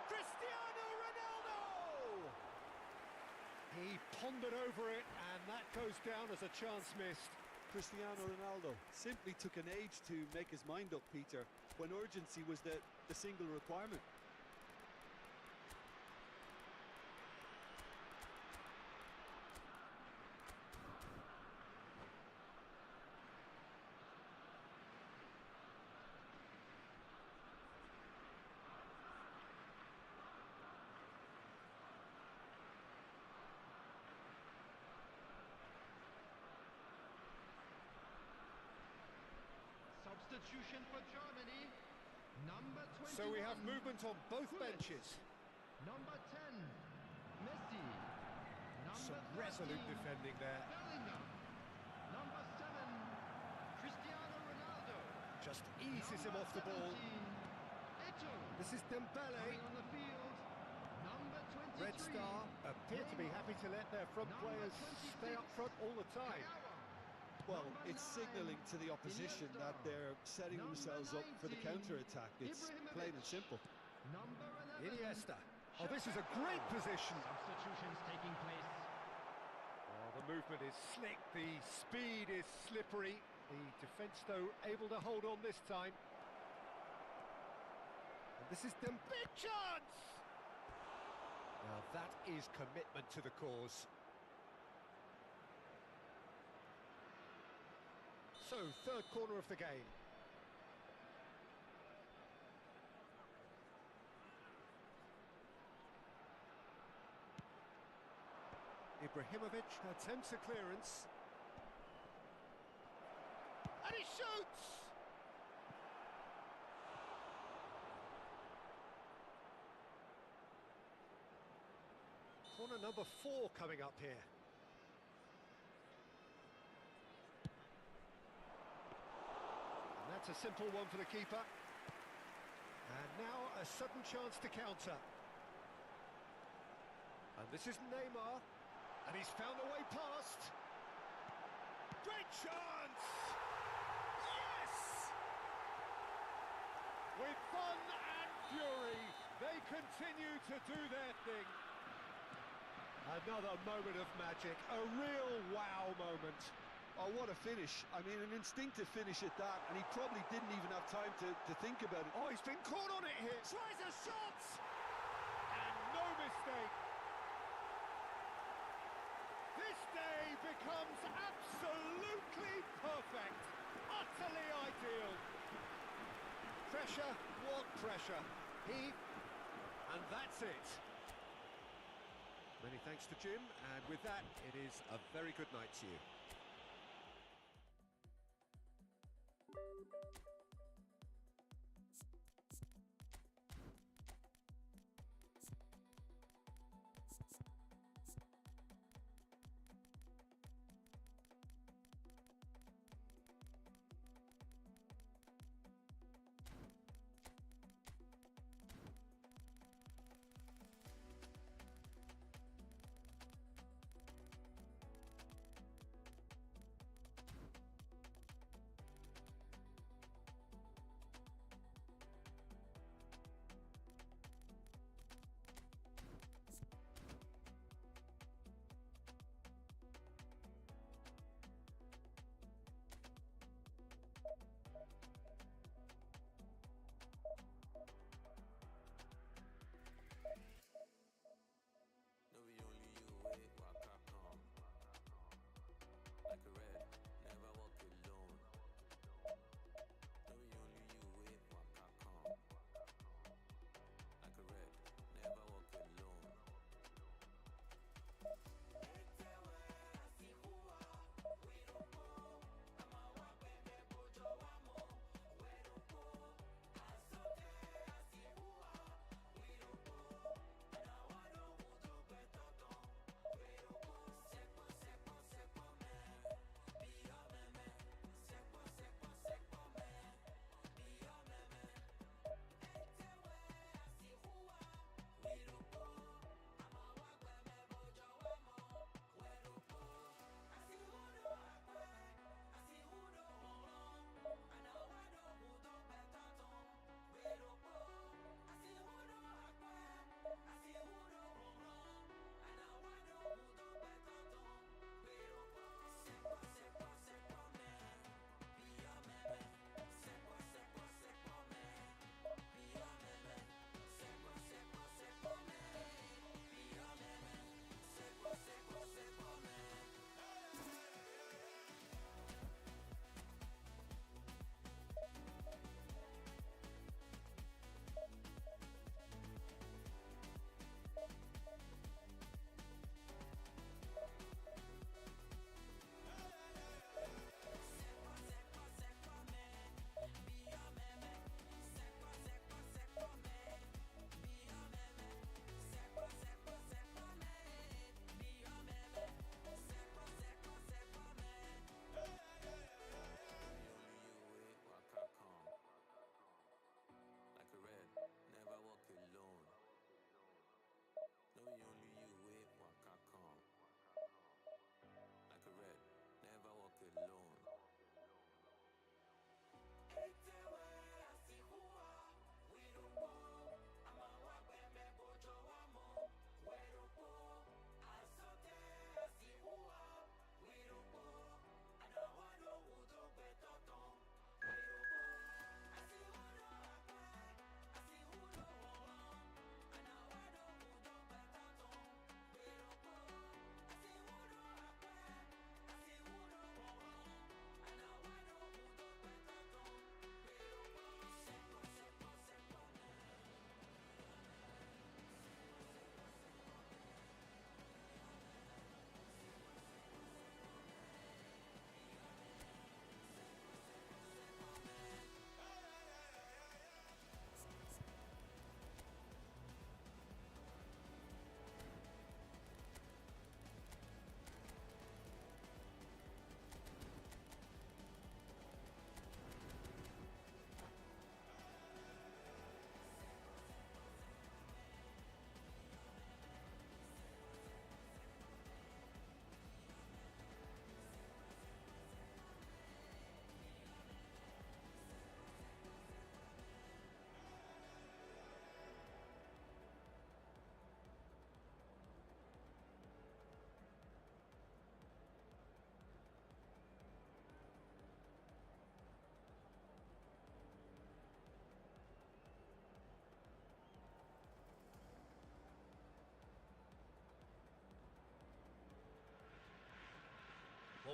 Cristiano Ronaldo! He pondered over it, and that goes down as a chance missed. Cristiano Ronaldo simply took an age to make his mind up, Peter, when urgency was the single requirement. Substitution for Germany. Number 21. So we have movement on both Hullet. benches. Number 10, Messi. Some Number resolute 13, defending there. Bellingham. Number 7, Cristiano Ronaldo. Just eases him off the ball. 17, Eto'o. This is Dembele. Coming on the field. Number 23. Red Star appear to be happy to let their front Number players stay up front all the time. Kagawa. Well, Number it's 9, signalling to the opposition that they're setting Number themselves up for the 19, counter-attack. It's plain and simple. Number 11. Iniesta. Oh, this is a great position. Substitutions taking place. Oh, the movement is slick, the speed is slippery. The defence, though, able to hold on this time. And this is the big chance! Now that is commitment to the cause. So, third corner of the game. Ibrahimovic attempts a clearance. And he shoots! Corner number 4 coming up here. And that's a simple one for the keeper. And now a sudden chance to counter. And this is Neymar. And he's found a way past. Great chance! Yes! With fun and fury, they continue to do their thing. Another moment of magic, a real wow moment. Oh, what a finish. I mean, an instinctive finish at that, and he probably didn't even have time to think about it. Oh, he's been caught on it here. Tries a shot! And no mistake. This day becomes absolutely perfect. Utterly ideal. Pressure, what pressure? And that's it. Many thanks to Jim, and with that, it is a very good night to you.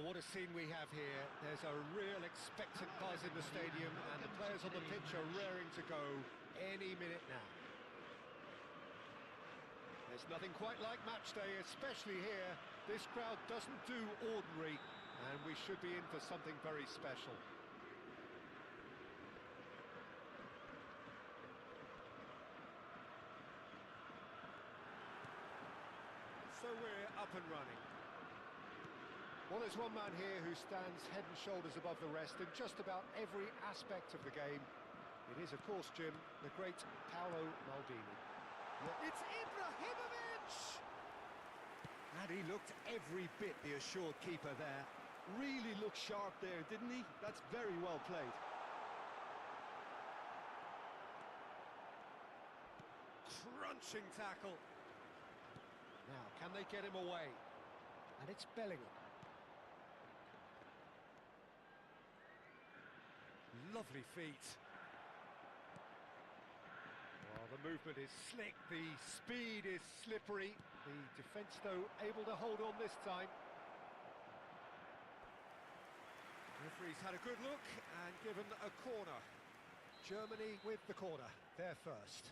Well, what a scene we have here. There's a real expectant buzz in the stadium, and the players on the pitch are raring to go any minute now. There's nothing quite like match day, especially here. This crowd doesn't do ordinary, and we should be in for something very special. So we're up and running. Well, there's one man here who stands head and shoulders above the rest in just about every aspect of the game. It is, of course, Jim, the great Paolo Maldini. It's Ibrahimovic! And he looked every bit the assured keeper there. Really looked sharp there, didn't he? That's very well played. Crunching tackle. Now, can they get him away? And it's Bellingham. Lovely feet. Well, the movement is slick, the speed is slippery. The defence, though, able to hold on this time. Referee's had a good look and given a corner. Germany with the corner, they're first.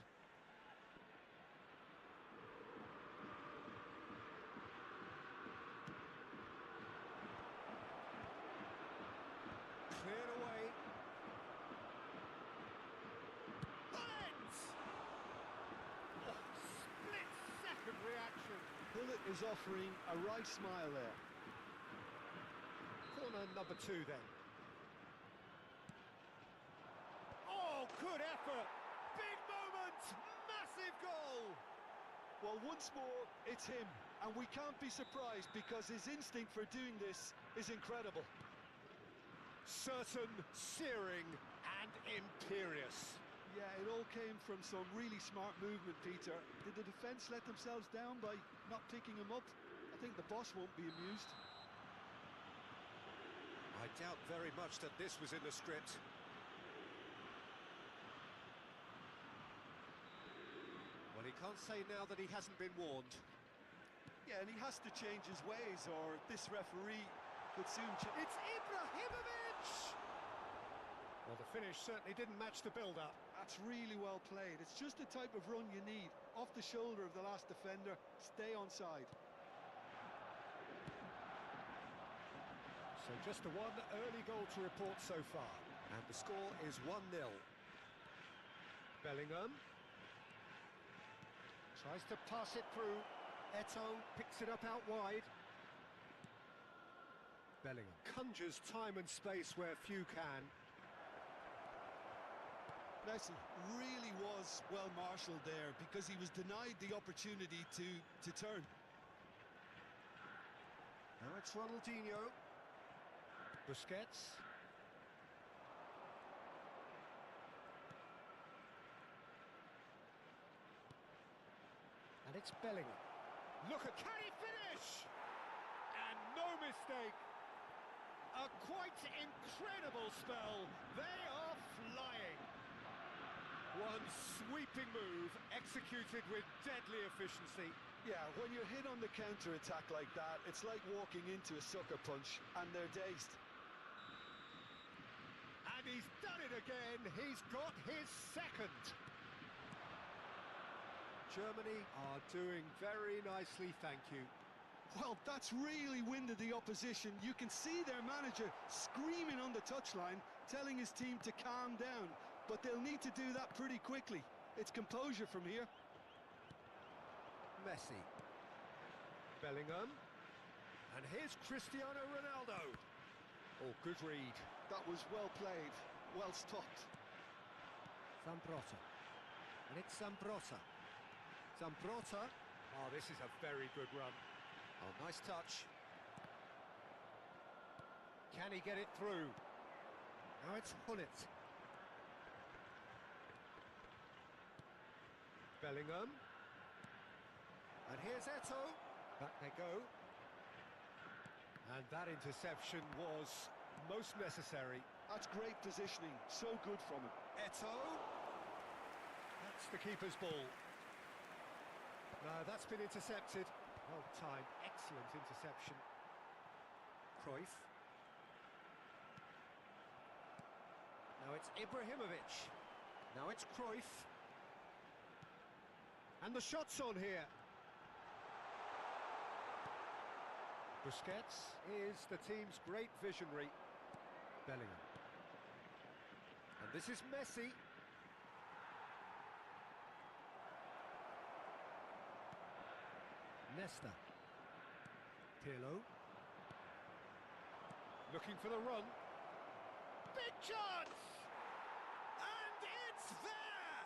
Cleared away. Split-second reaction. Bullet is offering a right smile there. Corner number 2 then. Oh, good effort. Big moment. Massive goal. Well, once more, it's him. And we can't be surprised because his instinct for doing this is incredible. Certain, searing and imperious. Yeah, it all came from some really smart movement, Peter. Did the defence let themselves down by not picking him up? I think the boss won't be amused. I doubt very much that this was in the script. Well, he can't say now that he hasn't been warned. Yeah, and he has to change his ways, or this referee could soon change. It's Ibrahimovic! Well, the finish certainly didn't match the build-up. That's really well played. It's just the type of run you need. Off the shoulder of the last defender, stay onside. So just the one early goal to report so far. And the score is 1-0. Bellingham tries to pass it through. Eto'o picks it up out wide. Bellingham conjures time and space where few can. Messi really was well marshalled there because he was denied the opportunity to turn. Now it's Ronaldinho. Busquets. And it's Bellingham. Look at, can he finish? And no mistake. A quite incredible spell. They are flying. One sweeping move executed with deadly efficiency. Yeah, when you're hit on the counter-attack like that, it's like walking into a sucker punch, and they're dazed. And he's done it again. He's got his second. Germany are doing very nicely, thank you. Well, that's really winded the opposition. You can see their manager screaming on the touchline, telling his team to calm down. But they'll need to do that pretty quickly. It's composure from here. Messi. Bellingham. And here's Cristiano Ronaldo. Oh, good read. That was well played, well stopped. Zambrota. And it's Zambrota. Zambrota. Oh, this is a very good run. Oh, nice touch. Can he get it through? Now it's Hullet. Bellingham. And here's Eto'o. Back they go. And that interception was most necessary. That's great positioning. So good from him. Eto'o. That's the keeper's ball. No, that's been intercepted. Well timed. Excellent interception. Cruyff. Now it's Ibrahimovic. Now it's Cruyff. And the shot's on here. Busquets is the team's great visionary. Bellingham. And this is Messi. Nesta. Pirlo. Looking for the run. Big chance! And it's there!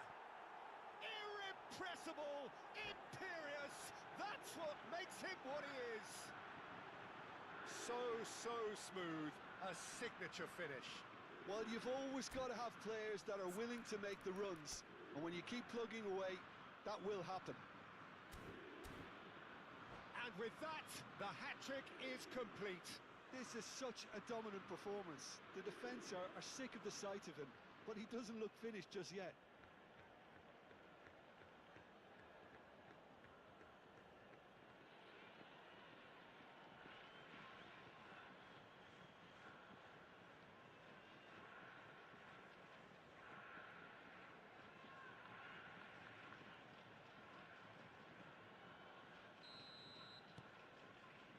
Irrepressible, imperious, that's what makes him what he is. So smooth, a signature finish. Well, you've always got to have players that are willing to make the runs, and when you keep plugging away, that will happen. And with that, the hat-trick is complete. This is such a dominant performance. The defence are sick of the sight of him, but he doesn't look finished just yet.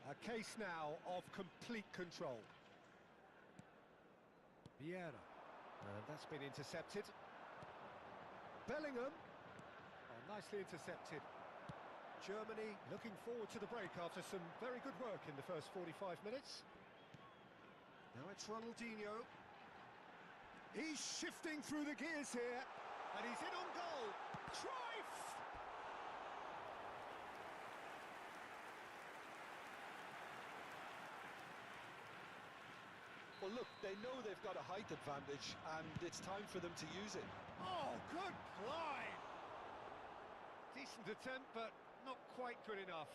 A case now of complete control. Vieira. And that's been intercepted. Bellingham. Oh, nicely intercepted. Germany looking forward to the break after some very good work in the first 45 minutes. Now it's Ronaldinho. He's shifting through the gears here. And he's in on goal. Cruyff! Well, look, they know they've got a height advantage, and it's time for them to use it. Oh, good glide! Decent attempt, but not quite good enough.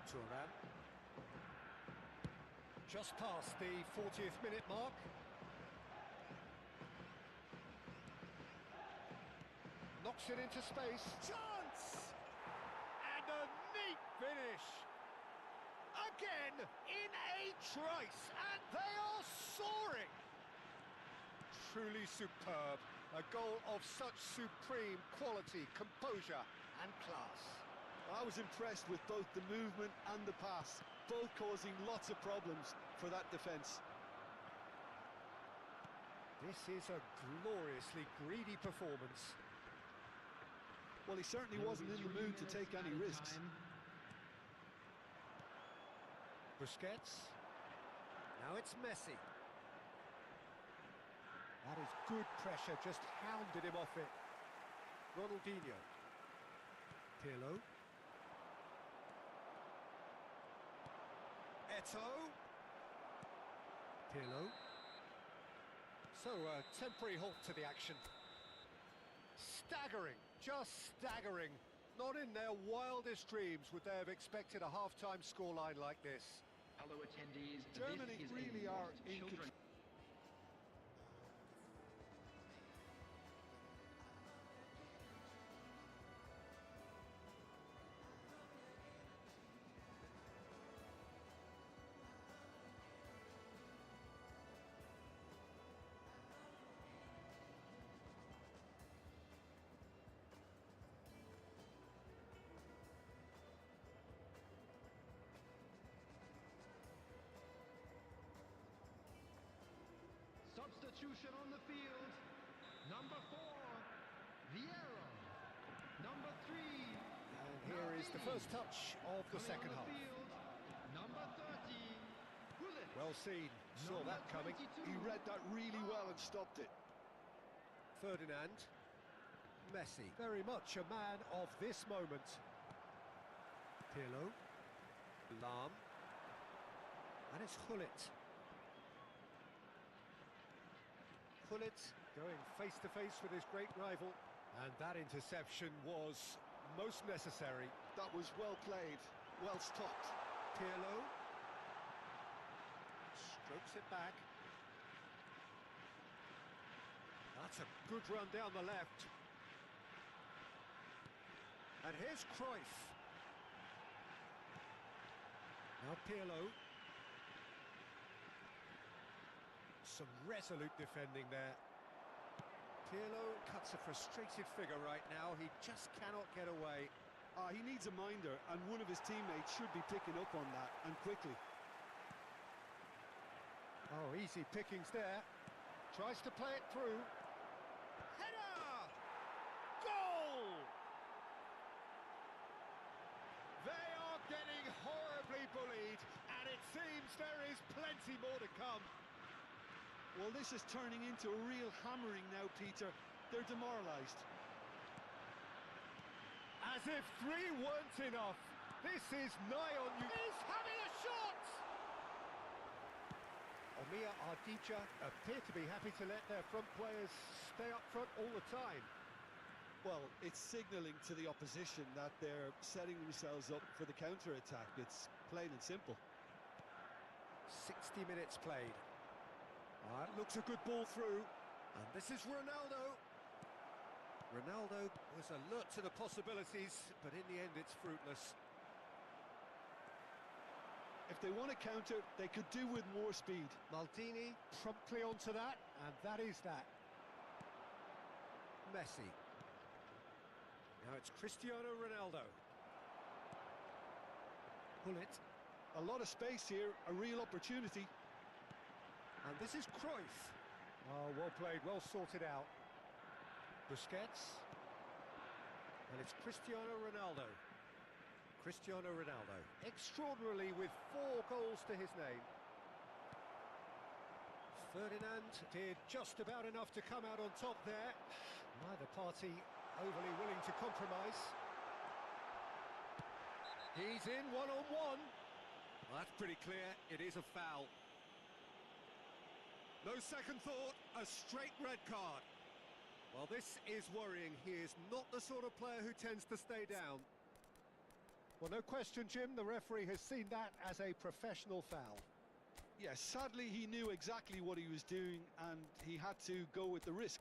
Thuram. Just past the 40th minute mark. Knocks it into space. Chance! And a neat finish. Again, in a trice, and they are soaring. Truly superb. A goal of such supreme quality, composure and class. I was impressed with both the movement and the pass, both causing lots of problems for that defence. This is a gloriously greedy performance. Well, he certainly wasn't in the mood to take any risks. Busquets. Now it's Messi. That is good pressure, just hounded him off it. Ronaldinho. Pirlo. Eto'o. Pirlo. So, a temporary halt to the action. Staggering, just staggering. Not in their wildest dreams would they have expected a half-time scoreline like this. Hello, attendees. Germany This is really a are lost in children. control. Substitution on the field. Number 4, Vieira. Number 3. And here is the first touch of the second half. Number 30, Gullit. Well seen, saw that coming. He read that really well and stopped it. Ferdinand. Messi, very much a man of this moment. Pirlo. Lahm. And it's Gullit. Gullit going face-to-face with his great rival. And that interception was most necessary. That was well played, well stopped. Pirlo. Strokes it back. That's a good run down the left. And here's Cruyff. Now Pirlo. Some resolute defending there. Pirlo cuts a frustrated figure right now. He just cannot get away. He needs a minder, and one of his teammates should be picking up on that, and quickly. Oh, easy pickings there. Tries to play it through. Header! Goal! They are getting horribly bullied, and it seems there is plenty more to come. Well, this is turning into a real hammering now, Peter. They're demoralised. As if 3 weren't enough. This is nigh on you. He's having a shot! Omiya Ardija appear to be happy to let their front players stay up front all the time. Well, it's signalling to the opposition that they're setting themselves up for the counter-attack. It's plain and simple. 60 minutes played. That looks a good ball through. And this is Ronaldo. Ronaldo was alert to the possibilities, but in the end it's fruitless. If they want to counter, they could do with more speed. Maldini promptly onto that, and that is that. Messi. Now it's Cristiano Ronaldo. Pull it. A lot of space here, a real opportunity. And this is Cruyff. Oh, well played, well sorted out. Busquets. And it's Cristiano Ronaldo. Cristiano Ronaldo, extraordinarily with 4 goals to his name. Ferdinand did just about enough to come out on top there. Neither party overly willing to compromise. He's in one-on-one. Well, that's pretty clear, it is a foul. No second thought, a straight red card. Well, this is worrying. He is not the sort of player who tends to stay down. Well, no question, Jim, the referee has seen that as a professional foul. Yes, sadly he knew exactly what he was doing and he had to go with the risk.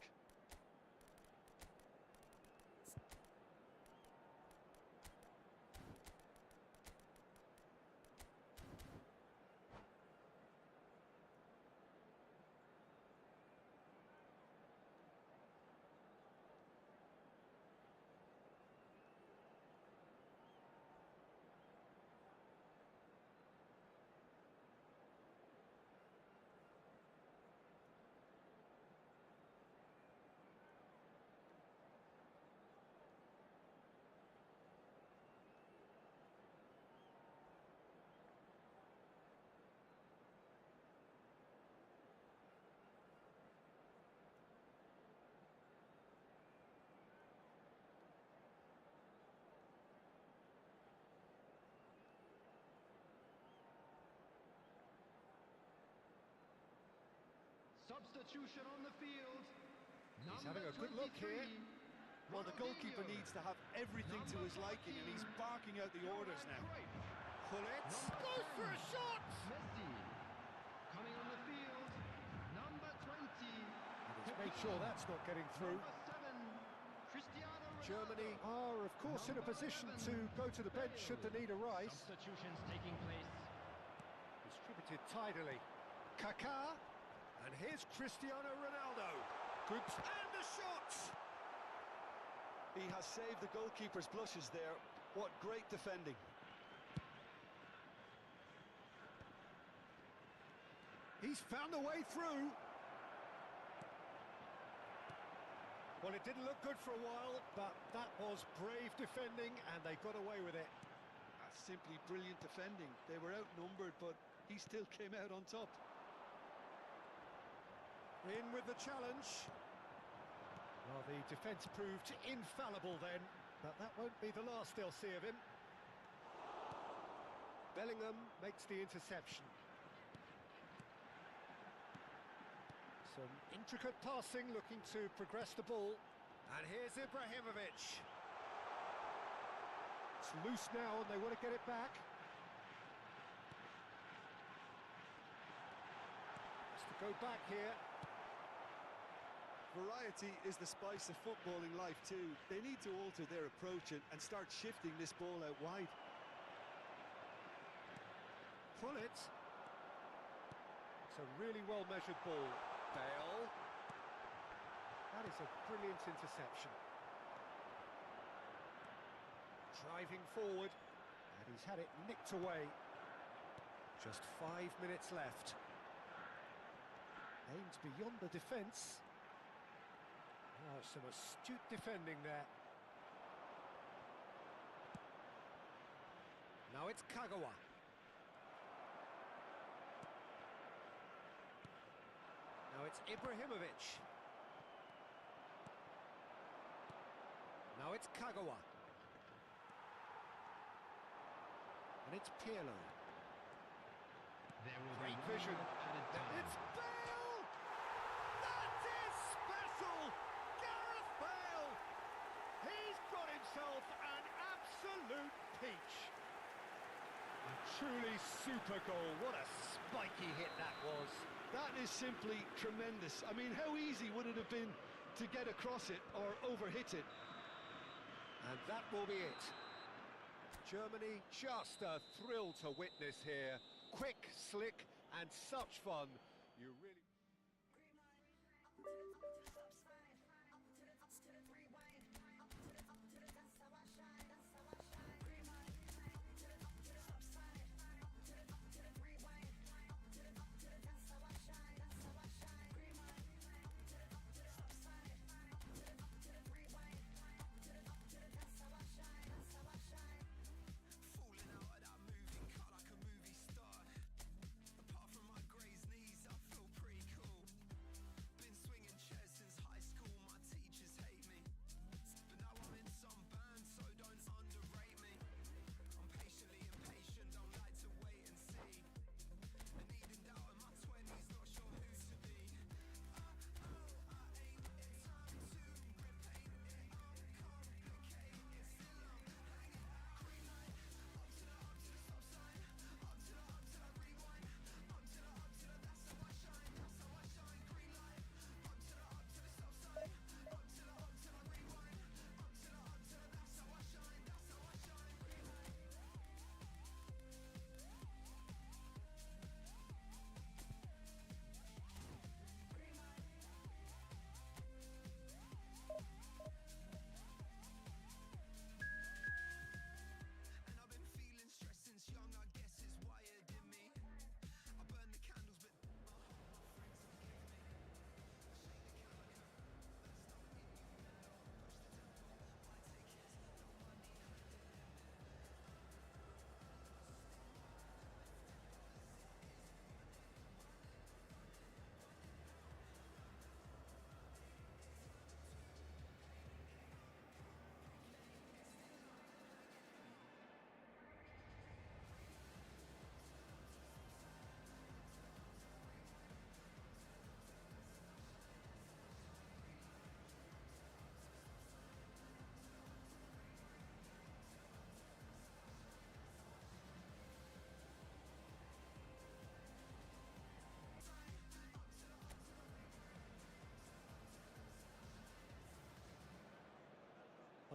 Substitution on the field. He's having a good look here. Well, the goalkeeper needs to have everything to his liking, and he's barking out the orders now. Pull it. Goes for a shot. Messi coming on the field. Number 20. And he's made sure that's not getting through. Number 7. Cristiano Ronaldo. Germany are, of course, in a position to go to the bench should the need arise. Substitutions taking place. Distributed tidily. Kaká. And here's Cristiano Ronaldo. Good. And the shot! He has saved the goalkeeper's blushes there. What great defending. He's found a way through. Well, it didn't look good for a while, but that was brave defending, and they got away with it. That's simply brilliant defending. They were outnumbered, but he still came out on top. In with the challenge. Well, the defence proved infallible then, but that won't be the last they'll see of him. Bellingham makes the interception. Some intricate passing, looking to progress the ball. And here's Ibrahimovic. It's loose now, and they want to get it back. Has to go back here. Variety is the spice of footballing life too. They need to alter their approach and start shifting this ball out wide. Pull it. It's a really well-measured ball. Bale. That is a brilliant interception. Driving forward, and he's had it nicked away. Just 5 minutes left. Aimed beyond the defence. Oh, some astute defending there. Now it's Kagawa. Now it's Ibrahimovic. Now it's Kagawa. And it's Pirlo. There will Great be vision. added time. It's Bale! That is special! Gareth Bale! He's got himself an absolute peach. A truly super goal. What a spiky hit that was. That is simply tremendous. I mean, how easy would it have been to get across it or overhit it? And that will be it. Germany, just a thrill to witness here. Quick, slick, and such fun. You really...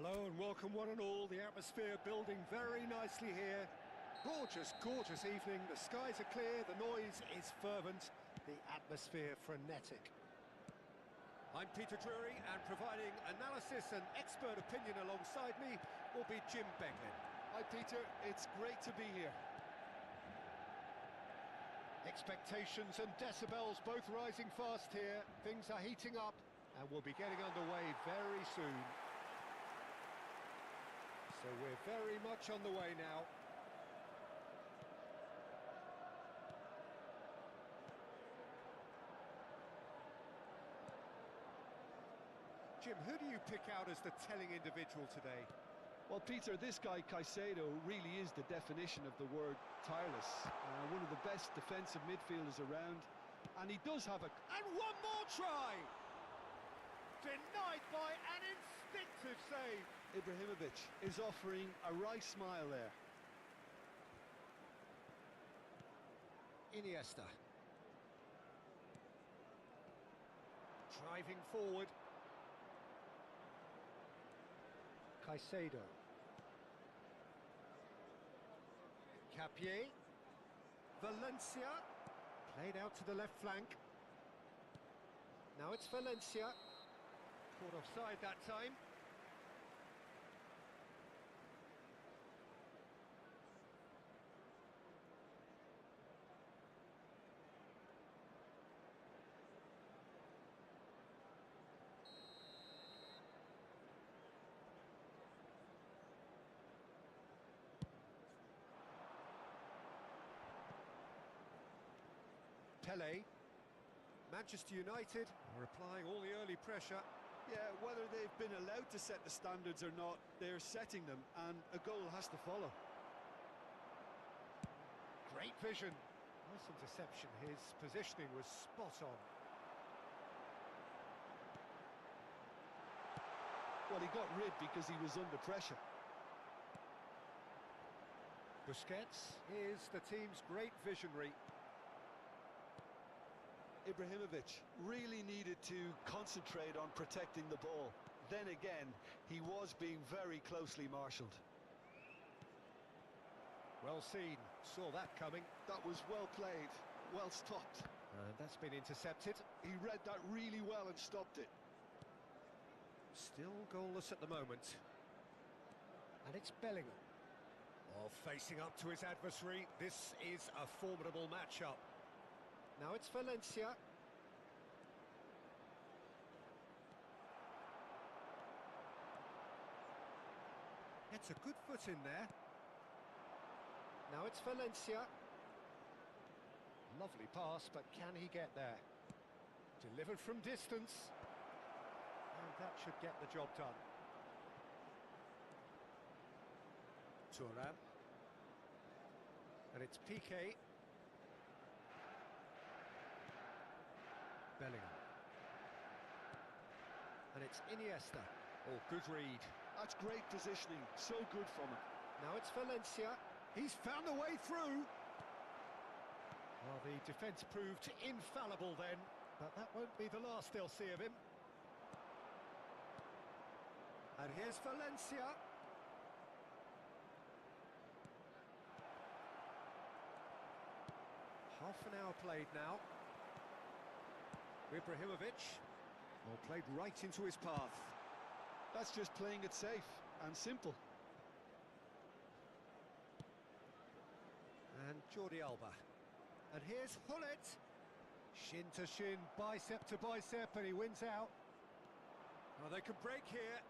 Hello and welcome one and all. The atmosphere building very nicely here. Gorgeous, gorgeous evening. The skies are clear, the noise is fervent, the atmosphere frenetic. I'm Peter Drury, and providing analysis and expert opinion alongside me will be Jim Beglin. Hi Peter, it's great to be here. Expectations and decibels both rising fast here. Things are heating up and we'll be getting underway very soon. So we're very much on the way now. Jim, who do you pick out as the telling individual today? Well, Peter, this guy Caicedo really is the definition of the word tireless. One of the best defensive midfielders around, and he does have a... And one more try! Denied by an instinctive save. Ibrahimovic is offering a wry smile there. Iniesta. Driving forward. Caicedo. Capier. Valencia. Played out to the left flank. Now it's Valencia. Caught offside that time. Pele. Manchester United are applying all the early pressure. Yeah, whether they've been allowed to set the standards or not, they're setting them, and a goal has to follow. Great vision. Nice interception. His positioning was spot on. Well, he got rid because he was under pressure. Busquets is the team's great visionary. Ibrahimovic really needed to concentrate on protecting the ball. Then again, he was being very closely marshalled. Well seen, saw that coming. That was well played, well stopped. And that's been intercepted. He read that really well and stopped it. Still goalless at the moment. And it's Bellingham. Oh, facing up to his adversary. This is a formidable matchup. Now it's Valencia. Gets a good foot in there. Now it's Valencia. Lovely pass, but can he get there? Delivered from distance. And that should get the job done. Thuram. And it's Piqué. Bellingham. And it's Iniesta. Oh, good read. That's great positioning, so good from him. Now it's Valencia. He's found a way through. Well, the defence proved infallible then, but that won't be the last they'll see of him. And here's Valencia. Half an hour played now. Ibrahimovic. Well, played right into his path. That's just playing it safe and simple. And Jordi Alba. And here's Hullet. Shin to shin, bicep to bicep, and he wins out. Oh, they could break here.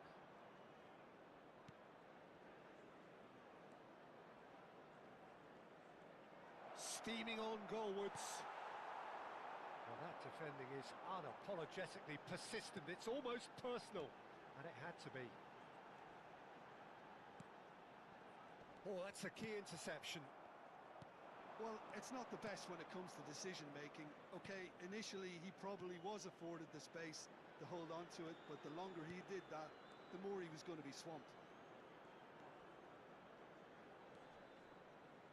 Steaming on goalwards. Well, that defending is unapologetically persistent. It's almost personal, and it had to be. Oh, that's a key interception. Well, it's not the best when it comes to decision-making. Okay, initially he probably was afforded the space to hold on to it, but the longer he did that, the more he was going to be swamped.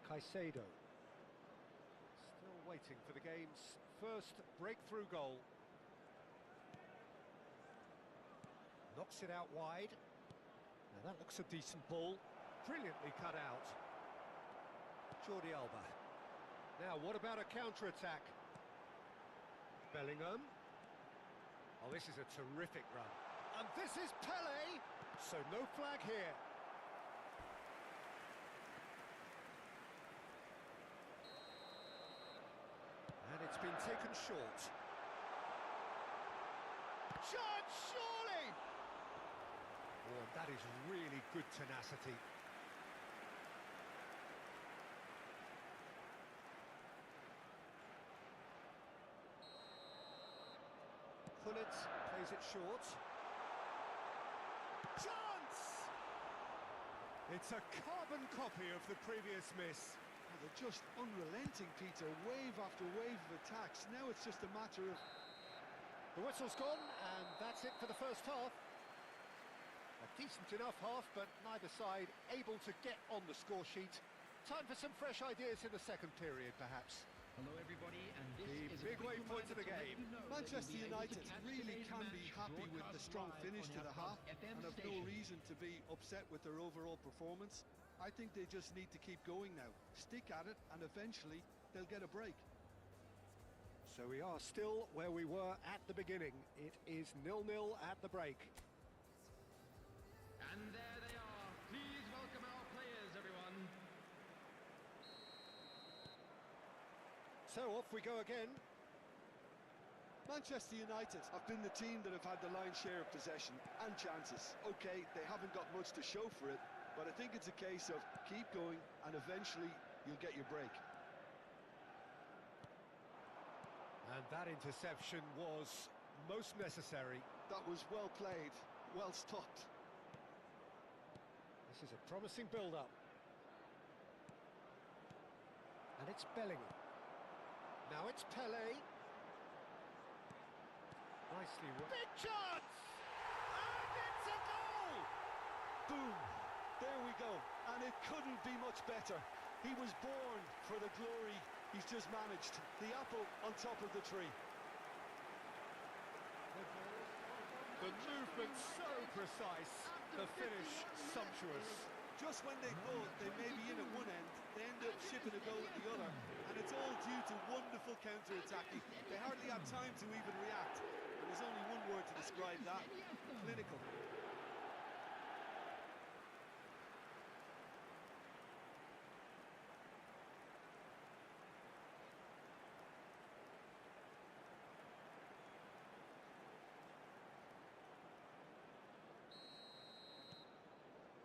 Caicedo. Still waiting for the game's first breakthrough goal. Knocks it out wide. Now that looks a decent ball. Brilliantly cut out. Jordi Alba. Now, what about a counter-attack? Bellingham. Oh, this is a terrific run. And this is Pele! So no flag here. And it's been taken short. Chance, surely! Oh, and that is really good tenacity. Hullet plays it short. Chance! It's a carbon copy of the previous miss. Oh, they're just unrelenting, Peter. Wave after wave of attacks. Now it's just a matter of... The whistle's gone, and that's it for the first half. A decent enough half, but neither side able to get on the score sheet. Time for some fresh ideas in the second period, perhaps. Hello everybody, and this The is big a quick waypoint of the reminder to let game. you know that Manchester you'll be able to United catch really today's can be match happy with the broadcast strong live finish on to the our half FM and have no station. reason to be upset with their overall performance. I think they just need to keep going now. Stick at it and eventually they'll get a break. So we are still where we were at the beginning. It is 0-0 at the break. And there they are. Please welcome our players, everyone. So off we go again. Manchester United have been the team that have had the lion's share of possession and chances. Okay, they haven't got much to show for it, but I think it's a case of keep going and eventually you'll get your break. And that interception was most necessary. That was well played, well stopped. This is a promising build-up. And it's Bellingham. Now it's Pele. Nicely run. Big chance! And it's a goal! Boom! There we go. And it couldn't be much better. He was born for the glory he's just managed. The apple on top of the tree. The movement so precise, the finish sumptuous. Just when they thought they may be in at one end, they end up shipping a goal at the other. And it's all due to wonderful counter-attacking. They hardly had time to even react. And there's only one word to describe that: clinical.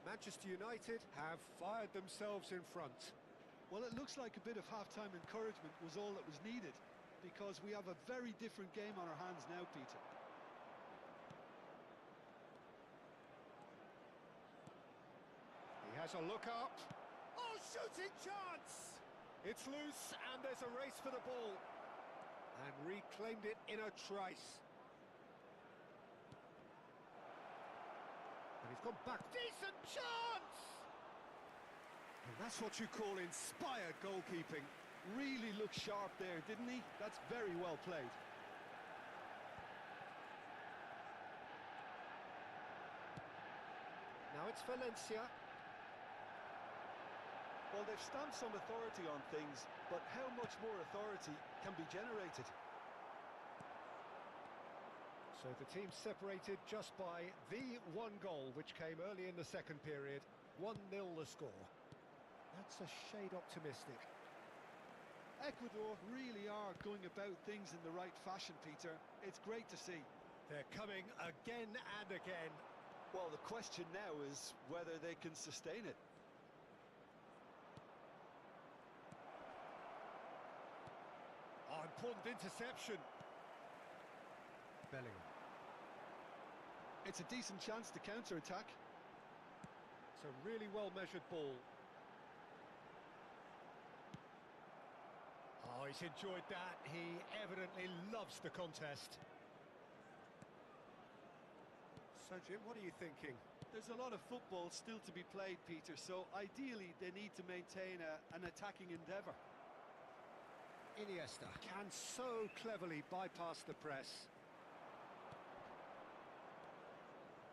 Manchester United have fired themselves in front. Well, it looks like a bit of half-time encouragement was all that was needed, because we have a very different game on our hands now, Peter. He has a look up. Oh, shooting chance! It's loose and there's a race for the ball. And reclaimed it in a trice. And he's gone back. Decent chance! And that's what you call inspired goalkeeping. Really looked sharp there, didn't he? That's very well played. Now it's Valencia. Well, they've stamped some authority on things, but how much more authority can be generated? So the team separated just by the one goal, which came early in the second period. 1-0 the score. That's a shade optimistic. Ecuador really are going about things in the right fashion, Peter. It's great to see. They're coming again and again. Well, the question now is whether they can sustain it. Oh, important interception. Bellingham. It's a decent chance to counter-attack. It's a really well-measured ball. Oh, he's enjoyed that. He evidently loves the contest. So, Jim, what are you thinking? There's a lot of football still to be played, Peter, so ideally they need to maintain an attacking endeavour. Iniesta can so cleverly bypass the press.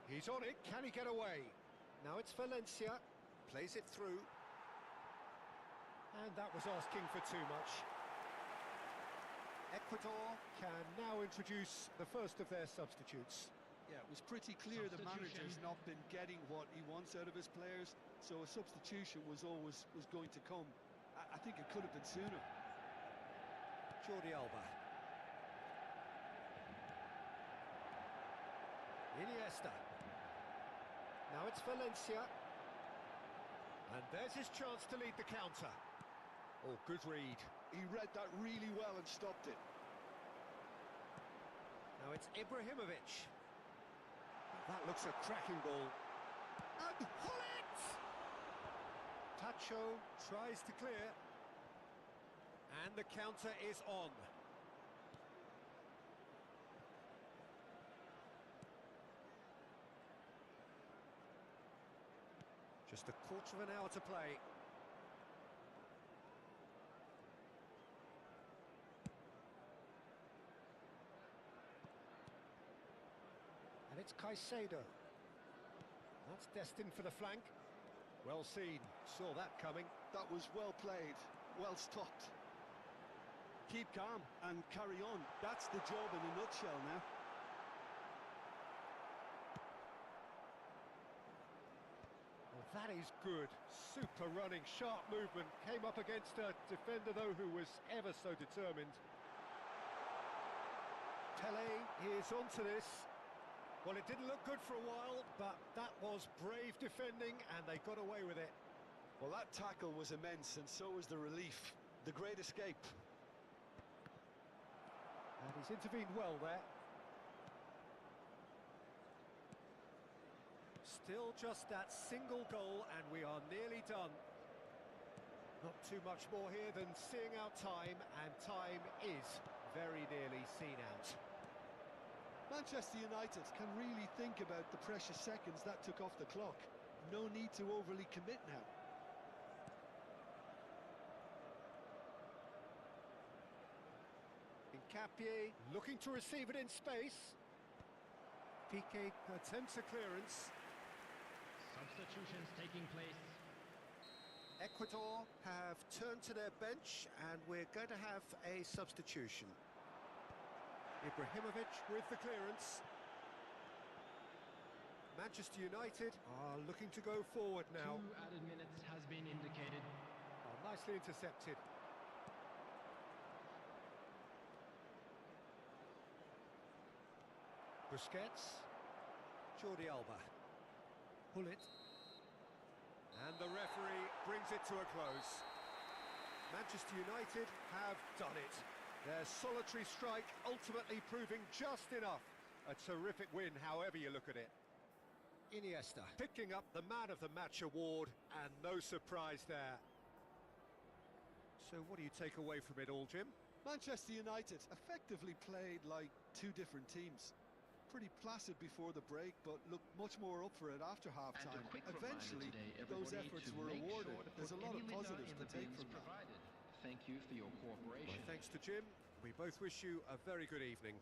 He's on it. Can he get away? Now it's Valencia. Plays it through. And that was asking for too much. Ecuador can now introduce the first of their substitutes. Yeah, it was pretty clear the manager's not been getting what he wants out of his players, so a substitution was going to come. I think it could have been sooner. Jordi Alba. Iniesta. Now it's Valencia. And there's his chance to lead the counter. Oh, good read. He read that really well and stopped it. Now it's Ibrahimovic. That looks a cracking ball. And Hullet! Tacho tries to clear. And the counter is on. Just a quarter of an hour to play. And it's Caicedo. That's destined for the flank. Well seen, saw that coming. That was well played, well stopped. Keep calm and carry on. That's the job in a nutshell now. Well, that is good. Super running, sharp movement. Came up against a defender, though, who was ever so determined. Pele is onto this. Well, it didn't look good for a while, but that was brave defending, and they got away with it. Well, that tackle was immense, and so was the relief. The great escape. And he's intervened well there. Still just that single goal, and we are nearly done. Not too much more here than seeing out time, and time is very nearly seen out. Manchester United can really think about the precious seconds that took off the clock. No need to overly commit now. Capie looking to receive it in space. Piqué attempts a clearance. Substitutions taking place. Ecuador have turned to their bench, and we're going to have a substitution. Ibrahimovic with the clearance. Manchester United are looking to go forward now. 2 added minutes has been indicated. Oh, nicely intercepted. Busquets. Jordi Alba. Pull it. And the referee brings it to a close. Manchester United have done it. Their solitary strike ultimately proving just enough. A terrific win, however you look at it. Iniesta picking up the Man of the Match award, and no surprise there. So what do you take away from it all, Jim? Manchester United effectively played like two different teams. Pretty placid before the break, but looked much more up for it after half-time. Eventually, those efforts were rewarded. There's a lot of positives to take from that. Thank you for your cooperation. Well, thanks to Jim. We both wish you a very good evening.